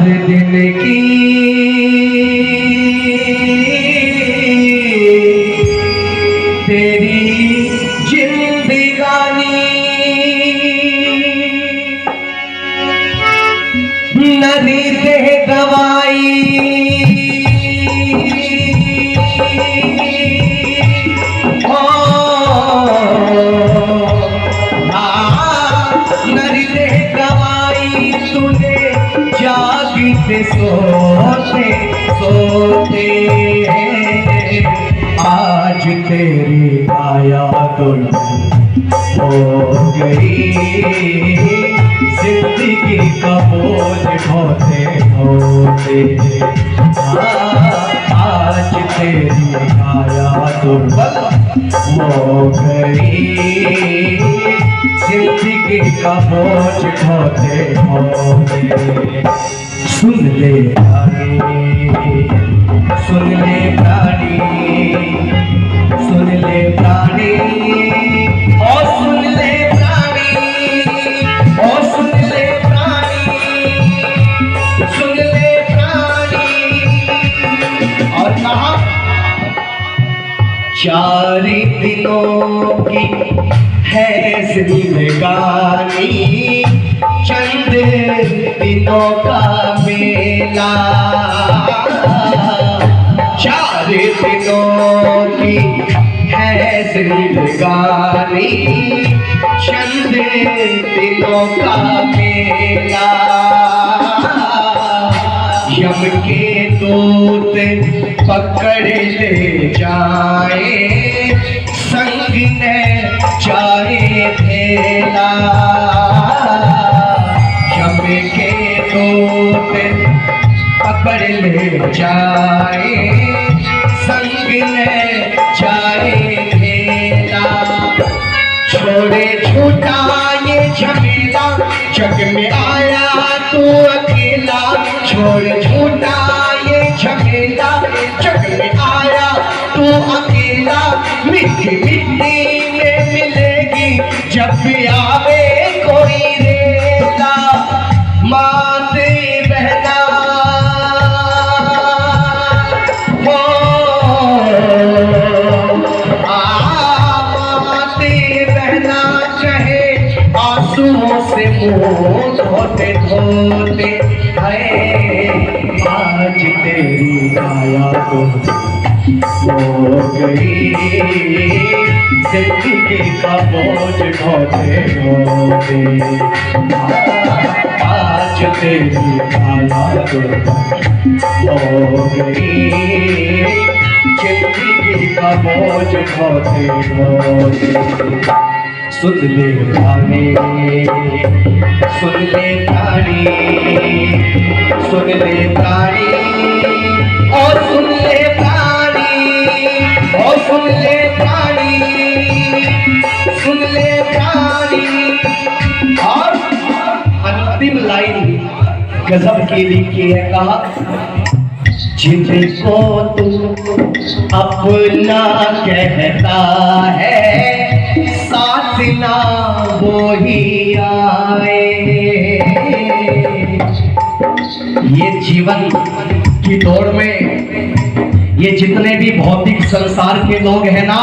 दिन की तेरी जिंदगानी, नदी दे दवाई नदी दे दवाई, तूने जागते सोते सोते आज तेरी आया दुल हो गई, जिंदगी का बोझ ढोते ढोते आज तेरी आया दुल हो गई, जिंदगी का बोझ ढोते ढोते। सुन ले प्राणी, सुन ले प्राणी, सुन ले प्राणी, और सुन ले प्राणी, और सुन ले प्राणी, सुन ले प्राणी। और कहा 4 दिनों की है जिंदगानी, चंद दिनों का मेला, 4 दिनों की है जिंदगानी, चंद दिनों का मेला। यम के दूत पकड़ ले जाए, संग ने चाहे थेला, यम के दूत पकड़ ले जाए, संग ने चाहे थेला। छोड़े छूटा ये झमेला, जग में आया तू अकेला, आज तेरी काया तो हो गई, जिंदगी का बोझ ढोते ढोते। आज तेरी काया तो हो गई, जिंदगी का बोझ ढोते ढोते। सुन ले गाने, सुन ले गाने, सुन ले गाने, और सुन ले गाने, और सुन ले गाने, सुन ले गाने। और अंतिम लाइन गजब की लिखी है, कहा जिनको तू अपना कहता है, साथ ना वो ही आए। ये जीवन की दौड़ में ये जितने भी भौतिक संसार के लोग हैं ना,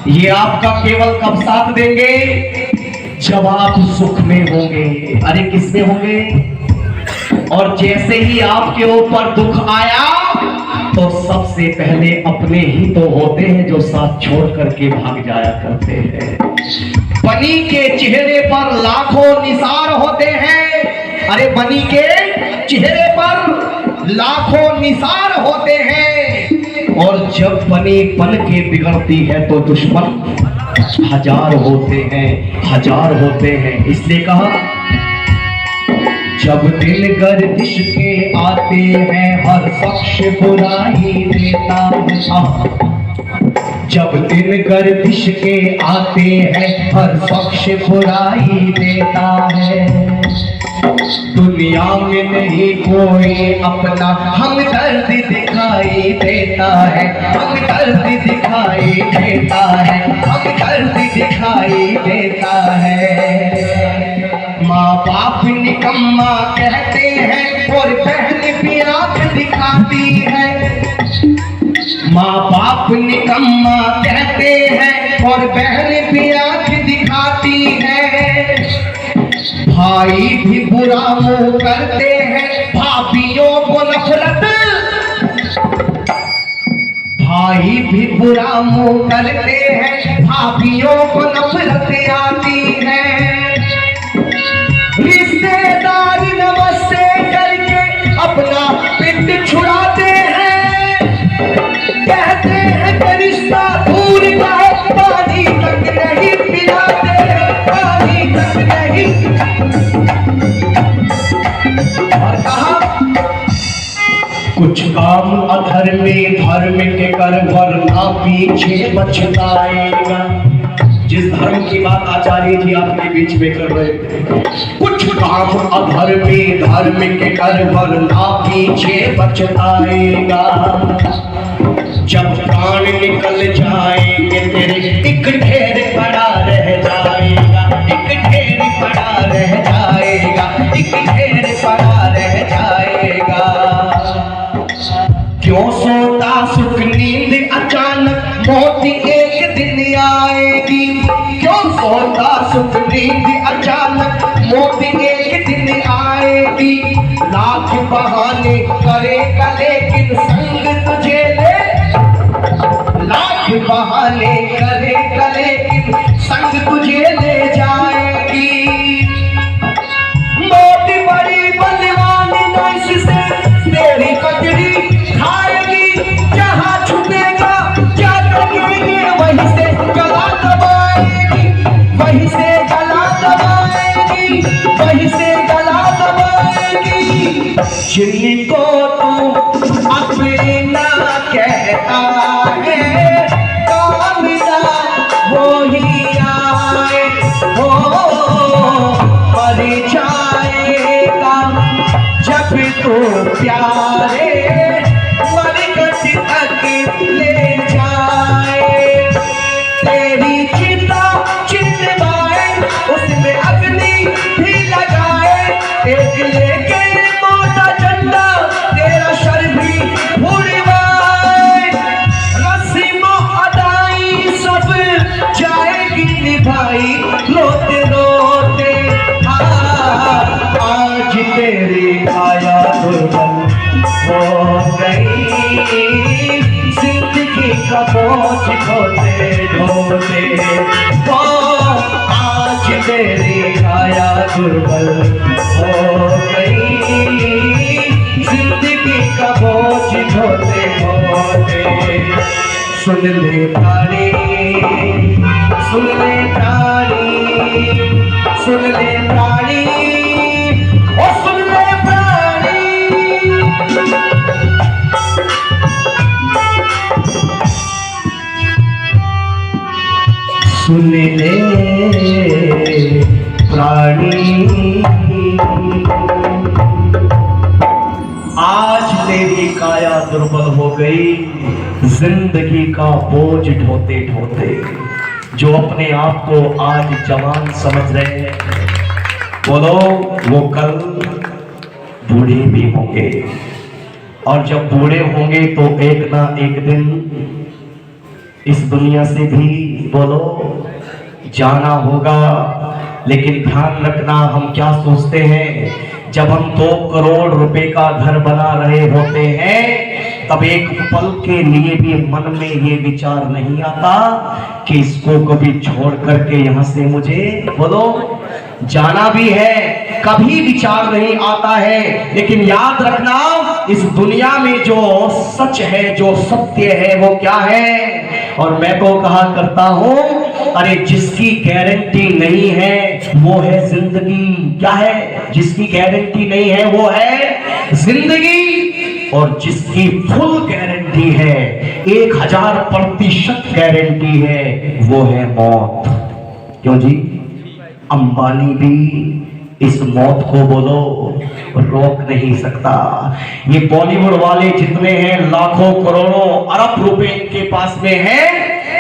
ये आपका केवल कब साथ देंगे, जब आप सुख में होंगे। अरे किस में होंगे? और जैसे ही आपके ऊपर दुख आया तो सबसे पहले अपने ही तो होते हैं जो साथ छोड़ करके भाग जाया करते हैं। बनी के चेहरे पर लाखों निसार होते हैं। अरे बनी के चेहरे पर लाखों निसार होते हैं, और जब बनी बन के बिगड़ती है तो दुश्मन हजार होते हैं, हजार होते हैं। इसलिए कहा जब दिल गर्दिश के आते हैं, हर शख्स बुराई देता है। जब दिल गर्दिश के आते हैं, हर शख्स बुराई देता है। दुनिया में नहीं कोई अपना हमदर्द दिखाई देता है, हमदर्द दिखाई देता है, हमदर्द दिखाई देता है। माँ बाप निकम्मा कहते हैं और बहन भी आंख दिखाती है। माँ बाप निकम्मा कहते हैं और बहन भी आंख दिखाती है। भाई भी बुरा मुंह करते हैं, भाभियों को नफरत। भाई भी बुरा मुंह करते हैं, भाभियों को नफरत आती है। रिश्तेदार नमस्ते करके अपना पिंड छुड़ाते हैं, कहते हैं कि रिश्ता दूर का है, पानी तक नहीं पिलाते, पानी तक नहीं। और कहा कुछ काम अधर्मी धर्म के कर वरना पीछे बचताएगा। जिस धर्म की बात आचार्य जी आपके बीच में कर रहे थे, कुछ काम अधर्मी धर्म के कर वरना पीछे बचताएगा। जब प्राण निकल जाएंगे तेरे, एक ढेर पड़ा रह जाएगा, एक ढेर पड़ा रह जाएगा, एक ढेर पड़ा रह जाएगा। क्यों सोता सुख नींद अचानक मौत एक दिन आएगी। क्यों सोता सुख नींद अचानक मौत एक दिन आएगी। लाख बहाने करेगा लेकिन संग तुझे ले, लाख बहाने करेगा लेकिन संग तुझे ले जाएगी। मौत बड़ी बलवान नैश से तेरी पकड़ी खाएगी। जहाँ छुपेगा क्या करेंगे, वहीं से गला दबाएगी, वहीं से गला दबाएगी, वहीं से गला दबाएगी। जिनको तू अपना कहता है, कामिला वो ही आए, हो मर जाएगा जब तो प्यारे मरकत तक ले जाए। तेरी चिता चितवाए, उसमें अग्नि भी लगाए। एक लेके मोटा झंडा तेरा सर भी उड़वाए। रस्म अदाई सब जाएगी निभाई, रोते रोते। आज तेरी काया दुर्बल हो का बोझ ढोते ढोते वो आज तेरी काया दुर्बल हो गई, जिंदगी का बोझ ढोते ढोते। सुन ले प्राणी, सुन ले प्राणी, सुन ले प्राणी, ओ सुन ले प्राणी। सुन ले प्राणी, आज तेरी काया दुर्बल हो गई, जिंदगी का बोझ ढोते ढोते। जो अपने आप को आज जवान समझ रहे हैं, बोलो वो कल बूढ़े भी होंगे, और जब बूढ़े होंगे तो एक ना एक दिन इस दुनिया से भी बोलो जाना होगा। लेकिन ध्यान रखना, हम क्या सोचते हैं, जब हम 2 करोड़ रुपए का घर बना रहे होते हैं तब एक पल के लिए भी मन में ये विचार नहीं आता कि इसको कभी छोड़ करके यहाँ से मुझे बोलो जाना भी है, कभी विचार नहीं आता है। लेकिन याद रखना, इस दुनिया में जो सच है, जो सत्य है, वो क्या है। और मैं तो कहा करता हूं, अरे जिसकी गारंटी नहीं है वो है जिंदगी। क्या है? जिसकी गारंटी नहीं है वो है जिंदगी, और जिसकी फुल गारंटी है, 1000% गारंटी है, वो है मौत। क्यों जी? अंबानी भी इस मौत को बोलो रोक नहीं सकता। ये बॉलीवुड वाले जितने हैं, लाखों करोड़ों अरब रुपए इनके पास में है,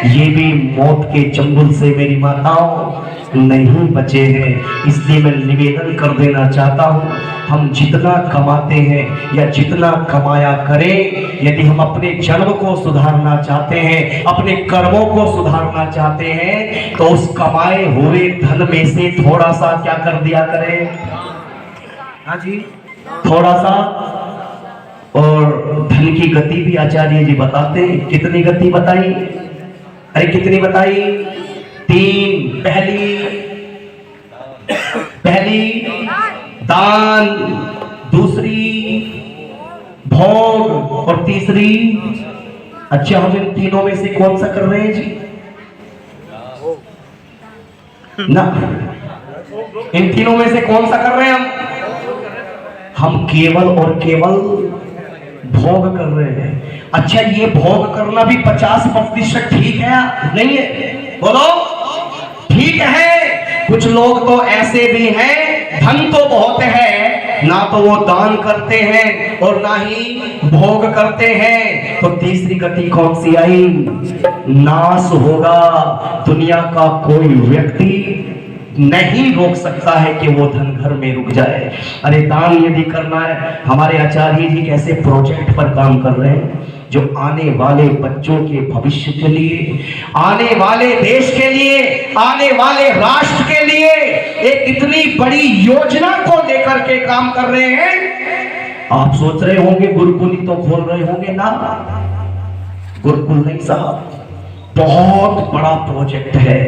ये भी मौत के चंगुल से मेरी माताओं नहीं बचे हैं। इसलिए मैं निवेदन कर देना चाहता हूँ, हम जितना कमाते हैं या जितना कमाया करें, यदि हम अपने जन्म को सुधारना चाहते हैं, अपने कर्मों को सुधारना चाहते हैं, तो उस कमाए हुए धन में से थोड़ा सा क्या कर दिया करें। हाँ जी, थोड़ा सा। और धन की गति भी आचार्य जी बताते हैं। कितनी गति बताई? अरे कितनी बताई? 3। पहली दान, दूसरी भोग, और तीसरी। अच्छा, हम इन तीनों में से कौन सा कर रहे हैं जी? ना, इन तीनों में से कौन सा कर रहे हैं हम केवल और केवल भोग कर रहे हैं। अच्छा, ये भोग करना भी 50% ठीक है? नहीं है? बोलो ठीक है। कुछ लोग तो ऐसे भी हैं, धन तो बहुत है, ना तो वो दान करते हैं और ना ही भोग करते हैं, तो तीसरी गति कौन सी आई? नाश होगा। दुनिया का कोई व्यक्ति नहीं रोक सकता है कि वो धन घर में रुक जाए। अरे दान यदि करना है, हमारे आचार्य जी कैसे प्रोजेक्ट पर काम कर रहे हैं, जो आने वाले बच्चों के भविष्य के लिए, आने वाले देश के लिए, आने वाले राष्ट्र के लिए एक इतनी बड़ी योजना को लेकर के काम कर रहे हैं। आप सोच रहे होंगे गुरुकुल ही तो खोल रहे होंगे ना, गुरुकुल नहीं साहब, बहुत बड़ा प्रोजेक्ट है।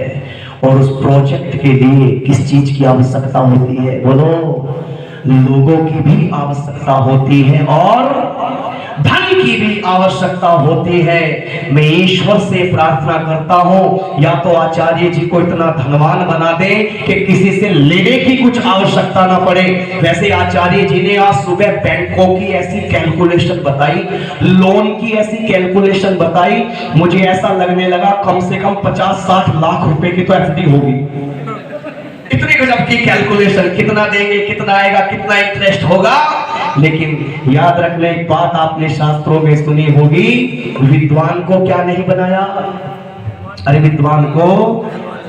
और उस प्रोजेक्ट के लिए किस चीज की आवश्यकता होती है? बोलो, लोगों की भी आवश्यकता होती है और धन की भी आवश्यकता होती है। मैं ईश्वर से प्रार्थना करता हूं, या तो आचार्य जी को इतना धनवान बना दे कि किसी से लेने की कुछ आवश्यकता ना पड़े। वैसे आचार्य जी ने आज सुबह बैंकों की ऐसी कैलकुलेशन बताई, लोन की ऐसी कैलकुलेशन बताई, मुझे ऐसा लगने लगा कम से कम 50-60 लाख रुपए की तो एफडी होगी। इतनी गजब की कैलकुलेशन, कितना देंगे, कितना आएगा, कितना इंटरेस्ट होगा। लेकिन याद रखना एक बात आपने शास्त्रों में सुनी होगी, विद्वान को क्या नहीं बनाया? अरे विद्वान को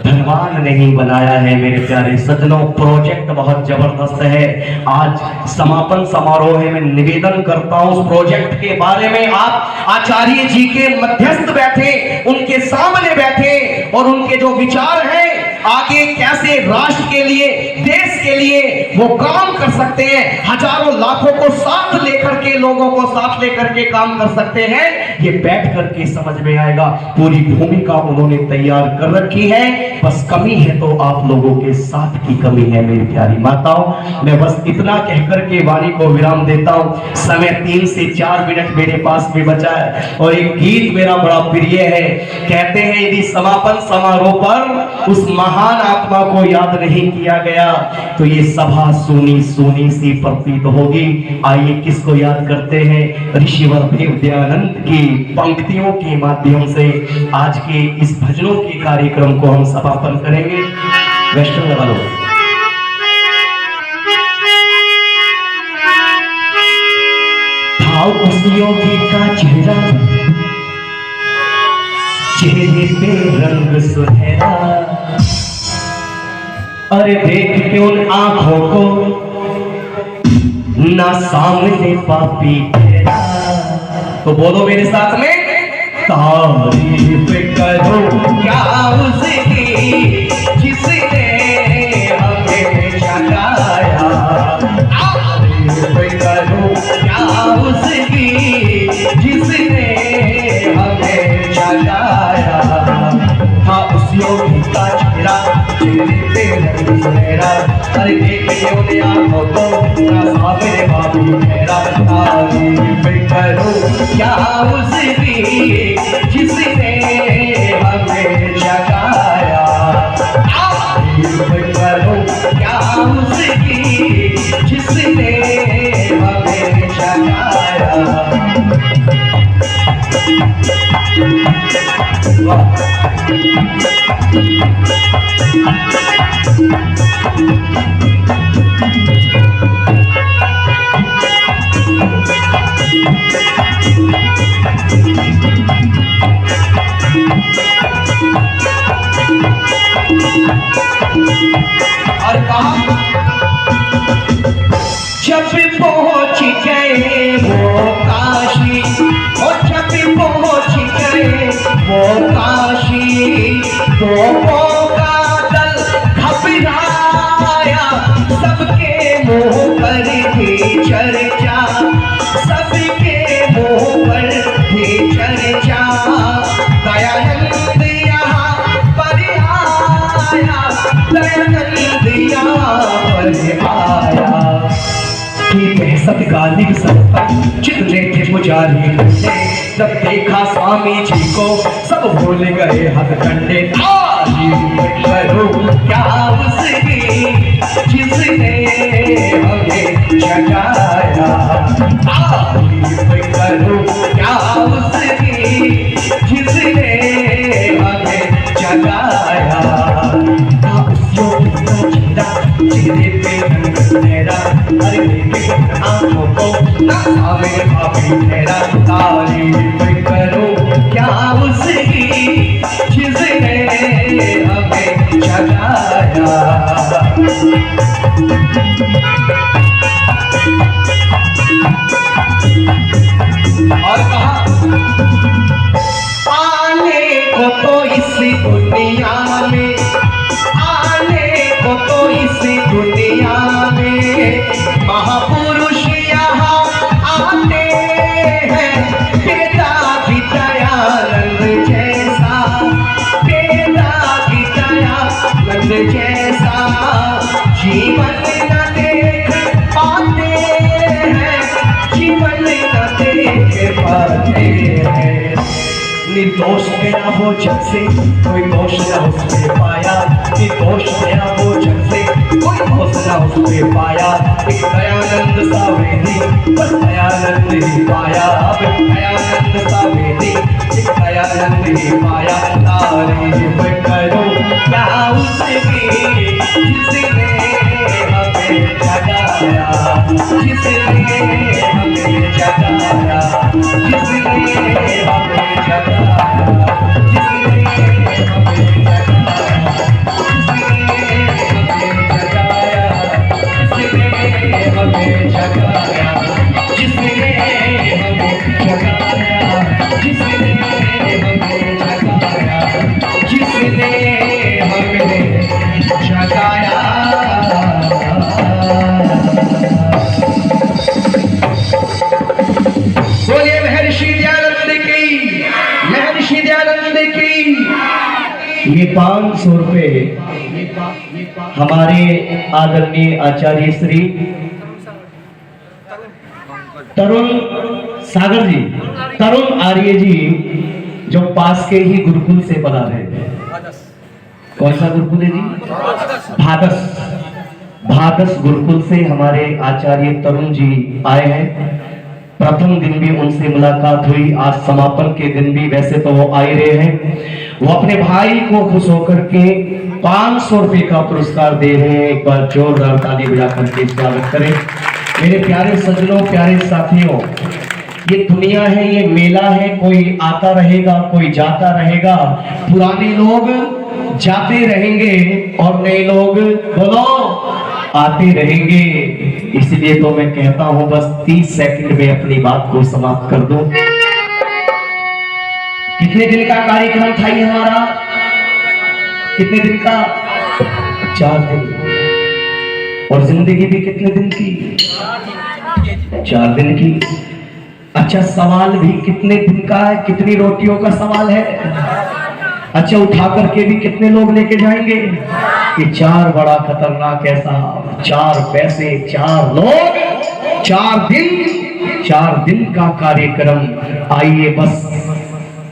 धनवान नहीं बनाया है। मेरे प्यारे सज्जनों, प्रोजेक्ट बहुत जबरदस्त है। आज समापन समारोह है, मैं निवेदन करता हूं उस प्रोजेक्ट के बारे में आप आचार्य जी के मध्यस्थ बैठे, उनके सामने बैठे और उनके जो विचार हैं आगे कैसे राष्ट्र के लिए, देश के लिए वो काम कर सकते हैं, हजारों लाखों को साथ लेकर के लोगों को साथ लेकर के काम कर सकते हैं, ये बैठ करके समझ में आएगा। पूरी भूमिका उन्होंने तैयार कर रखी है, बस कमी है तो आप लोगों के साथ की कमी है मेरी प्यारी माताओं। मैं बस इतना कहकर के वाणी को विराम देता हूँ। समय 3 से 4 मिनट मेरे पास में बचा है और एक गीत मेरा बड़ा प्रिय है। कहते हैं यदि समापन समारोह पर उस महान आत्मा को याद नहीं किया गया तो ये सभा सूनी सूनी सी प्रतीत होगी। आइए किसको याद करते हैं, ऋषिवर दयानंद की पंक्तियों के माध्यम से आज के इस भजनों के कार्यक्रम को हम समापन करेंगे। वेस्टर्न लगा लो। था उस योगी का चेहरा, चेहरे पे रंग सुनहरा, अरे देख के उन आंखों को ना सामने पापी तेरा। तो बोलो मेरे साथ में, तारीफ करो क्या उसकी जिसने हमें जगाया, तारीफ करो क्या उसकी जिसने हमें जगाया। था उस योगी का चेहरा, चेहरे पे रंग सुनहरा, अरे देखिए उन्हें आंखों को ना सामने बाबू मेरा। तारीफ करो क्या उसकी जिसने हमें जगाया, तारीफ करो क्या उसकी जिसने हमें जगाया। और कहा जब पहुंच गए वो काशी, और जब पहुंच गए वो काशी, तो का दल घबराया, सबके मुंह पर थी चर्चा, सबके मुंह पर थी चर्चा। दयानंद यहाँ पर आया, दयानंद यहाँ पर आया। ठीक है सतकालिक संपत्ति जितने थे पुजारी ने, जब देखा स्वामी जी को सब भूल गए हथकंडे। तारीफ करो क्या उसकी जिसने हमें जगाया, तारीफ करो क्या उसकी जिसने हमें जगाया। उस योगी का चेहरा, चेहरे पे रंग सुनहरा, अरे देखे आंखों को ना सामने पापी तेरा। तारीफ करो क्या उसकी जिसने हमें जगाया। और कहा आने को तो इस दुनिया में, आने को तो इस दुनिया में महापुरुष यहाँ आते हैं। पिता की दयानंद जैसा, पिता की दयानंद जैसा जीवन न देख पाते हैं, जीवन न देख पाते हैं। निर्दोष गया वो जग से, कोई दोष न उसने पाया, निर्दोष गया वो जग से, कोई दोष न उसने पाया। एक दयानंद सा वेदी, बस दयानंद ही पाया, अब दयानंद सा वेदी, एक दयानंद ही पाया। तारीफ करो क्या उसकी जिसने हमें जगाया, जिसने हमें जगाया, जिसने हमें जगाया, जिसने हमें जगाया, जिसने हमें जगाया, जिसने हमें जगाया, जिसने हमें जगाया, जिसने हमें जगाया। ये 500 रुपये हमारे आदरणीय आचार्य श्री तरुण सागर जी, तरुण आर्य जी, जो पास के ही गुरुकुल से पधारे। कौन सा गुरुकुल है जी? भादस गुरुकुल से हमारे आचार्य तरुण जी आए हैं। प्रथम दिन भी उनसे मुलाकात हुई, आज समापन के दिन भी वैसे तो वो आ ही रहे हैं। वो अपने भाई को खुश होकर के 500 रुपये का पुरस्कार दे रहे हैं। एक बार जोरदार ताली बजाकर के स्वागत करें। मेरे प्यारे सज्जनों, प्यारे साथियों, ये दुनिया है, ये मेला है, कोई आता रहेगा, कोई जाता रहेगा। पुराने लोग जाते रहेंगे और नए लोग बोलो आते रहेंगे। इसलिए तो मैं कहता हूं बस 30 सेकंड में अपनी बात को समाप्त कर दूं। कितने दिन का कार्यक्रम था ये हमारा? कितने दिन का? 4 दिन। और जिंदगी भी कितने दिन की? 4 दिन की। अच्छा, सवाल भी कितने दिन का है? कितनी रोटियों का सवाल है? अच्छा, उठा करके भी कितने लोग लेके जाएंगे? ये 4 बड़ा खतरनाक है साहब। 4 पैसे, 4 लोग, 4 दिन का कार्यक्रम। आइए बस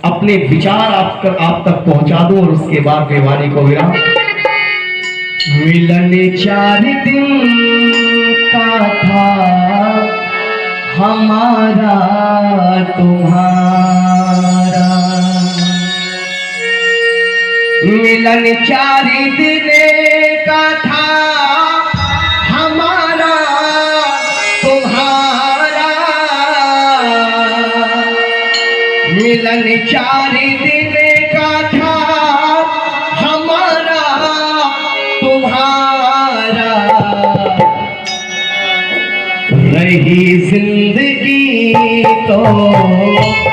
अपने विचार आप तक पहुंचा दो और उसके बाद मेहमानी को विराम। मिलन 4 दिन का था हमारा तुम्हारा, मिलन 4 दिन का था हमारा तुम्हारा, मिलन 4 दिन का था हमारा तुम्हारा। रही जिंदगी तो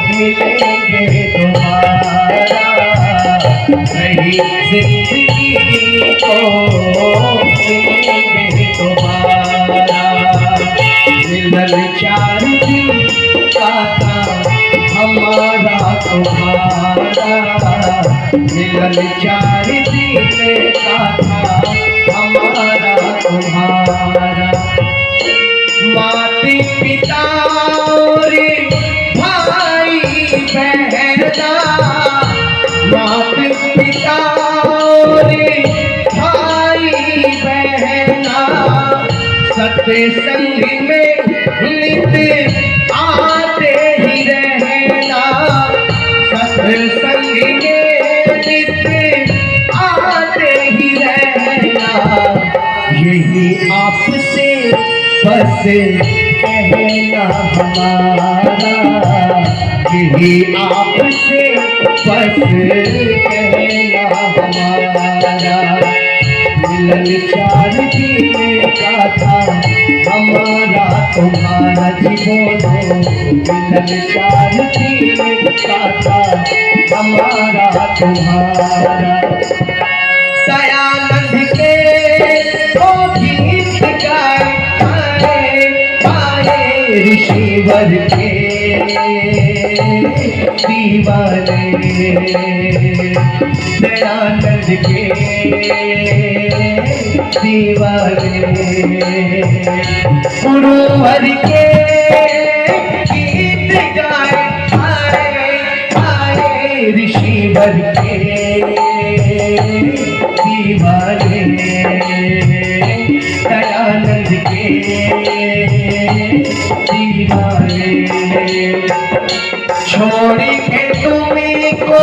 मिलेंगे दोबारा, रही जिंदगी तो मिलेंगे दोबारा। मिलन 4 दिन का था हमारा तुम्हारा, मिलन 4 दिन का था हमारा तुम्हारा। माता पिता और भाई बहना, माता पिता और भाई बहना, सत्संग में नित्य आते ही रहना, सत्संग में नित्य आते ही रहना। यही आपसे बस कहना हमारा, यही आपसे बस कहना हमारा। मिलन 4 दिन का था हमारा तुम्हारा, जी बोलो। मिलन 4 दिन का था हमारा तुम्हारा। दयानंद के वो गीत गाए ऋषिवर के दीवाने, दयानंद के दीवाने, गुरुवर के गीत गाए आए ऋषिवर के दीवाने, दयानंद के दीवाने। छोड़ के तुमको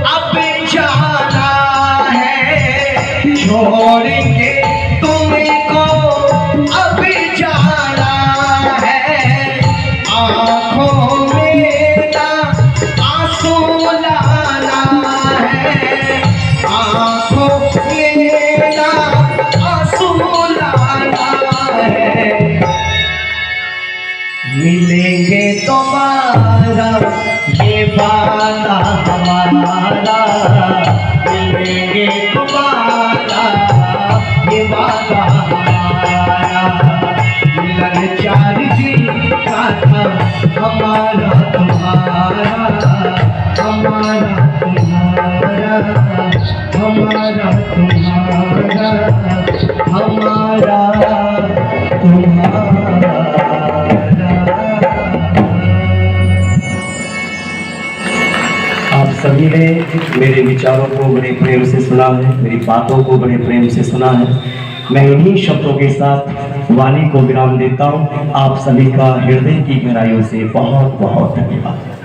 अब जाना है, छोड़ के तुमको अब जाना है। आँखों में ना आंसू लाना है, आँखों में ना आंसू लाना है। मिलेंगे तुम्हारा ये वादा हमारा, मिलेंगे तुम्हारा ये वादा हमारा। मिलन 4 दिन का था हमारा तुम्हारा, हमारा तुम्हारा। सभी ने मेरे विचारों को बड़े प्रेम से सुना है, मेरी बातों को बड़े प्रेम से सुना है। मैं इन्हीं शब्दों के साथ वाणी को विराम देता हूँ। आप सभी का हृदय की गहराइयों से बहुत बहुत धन्यवाद।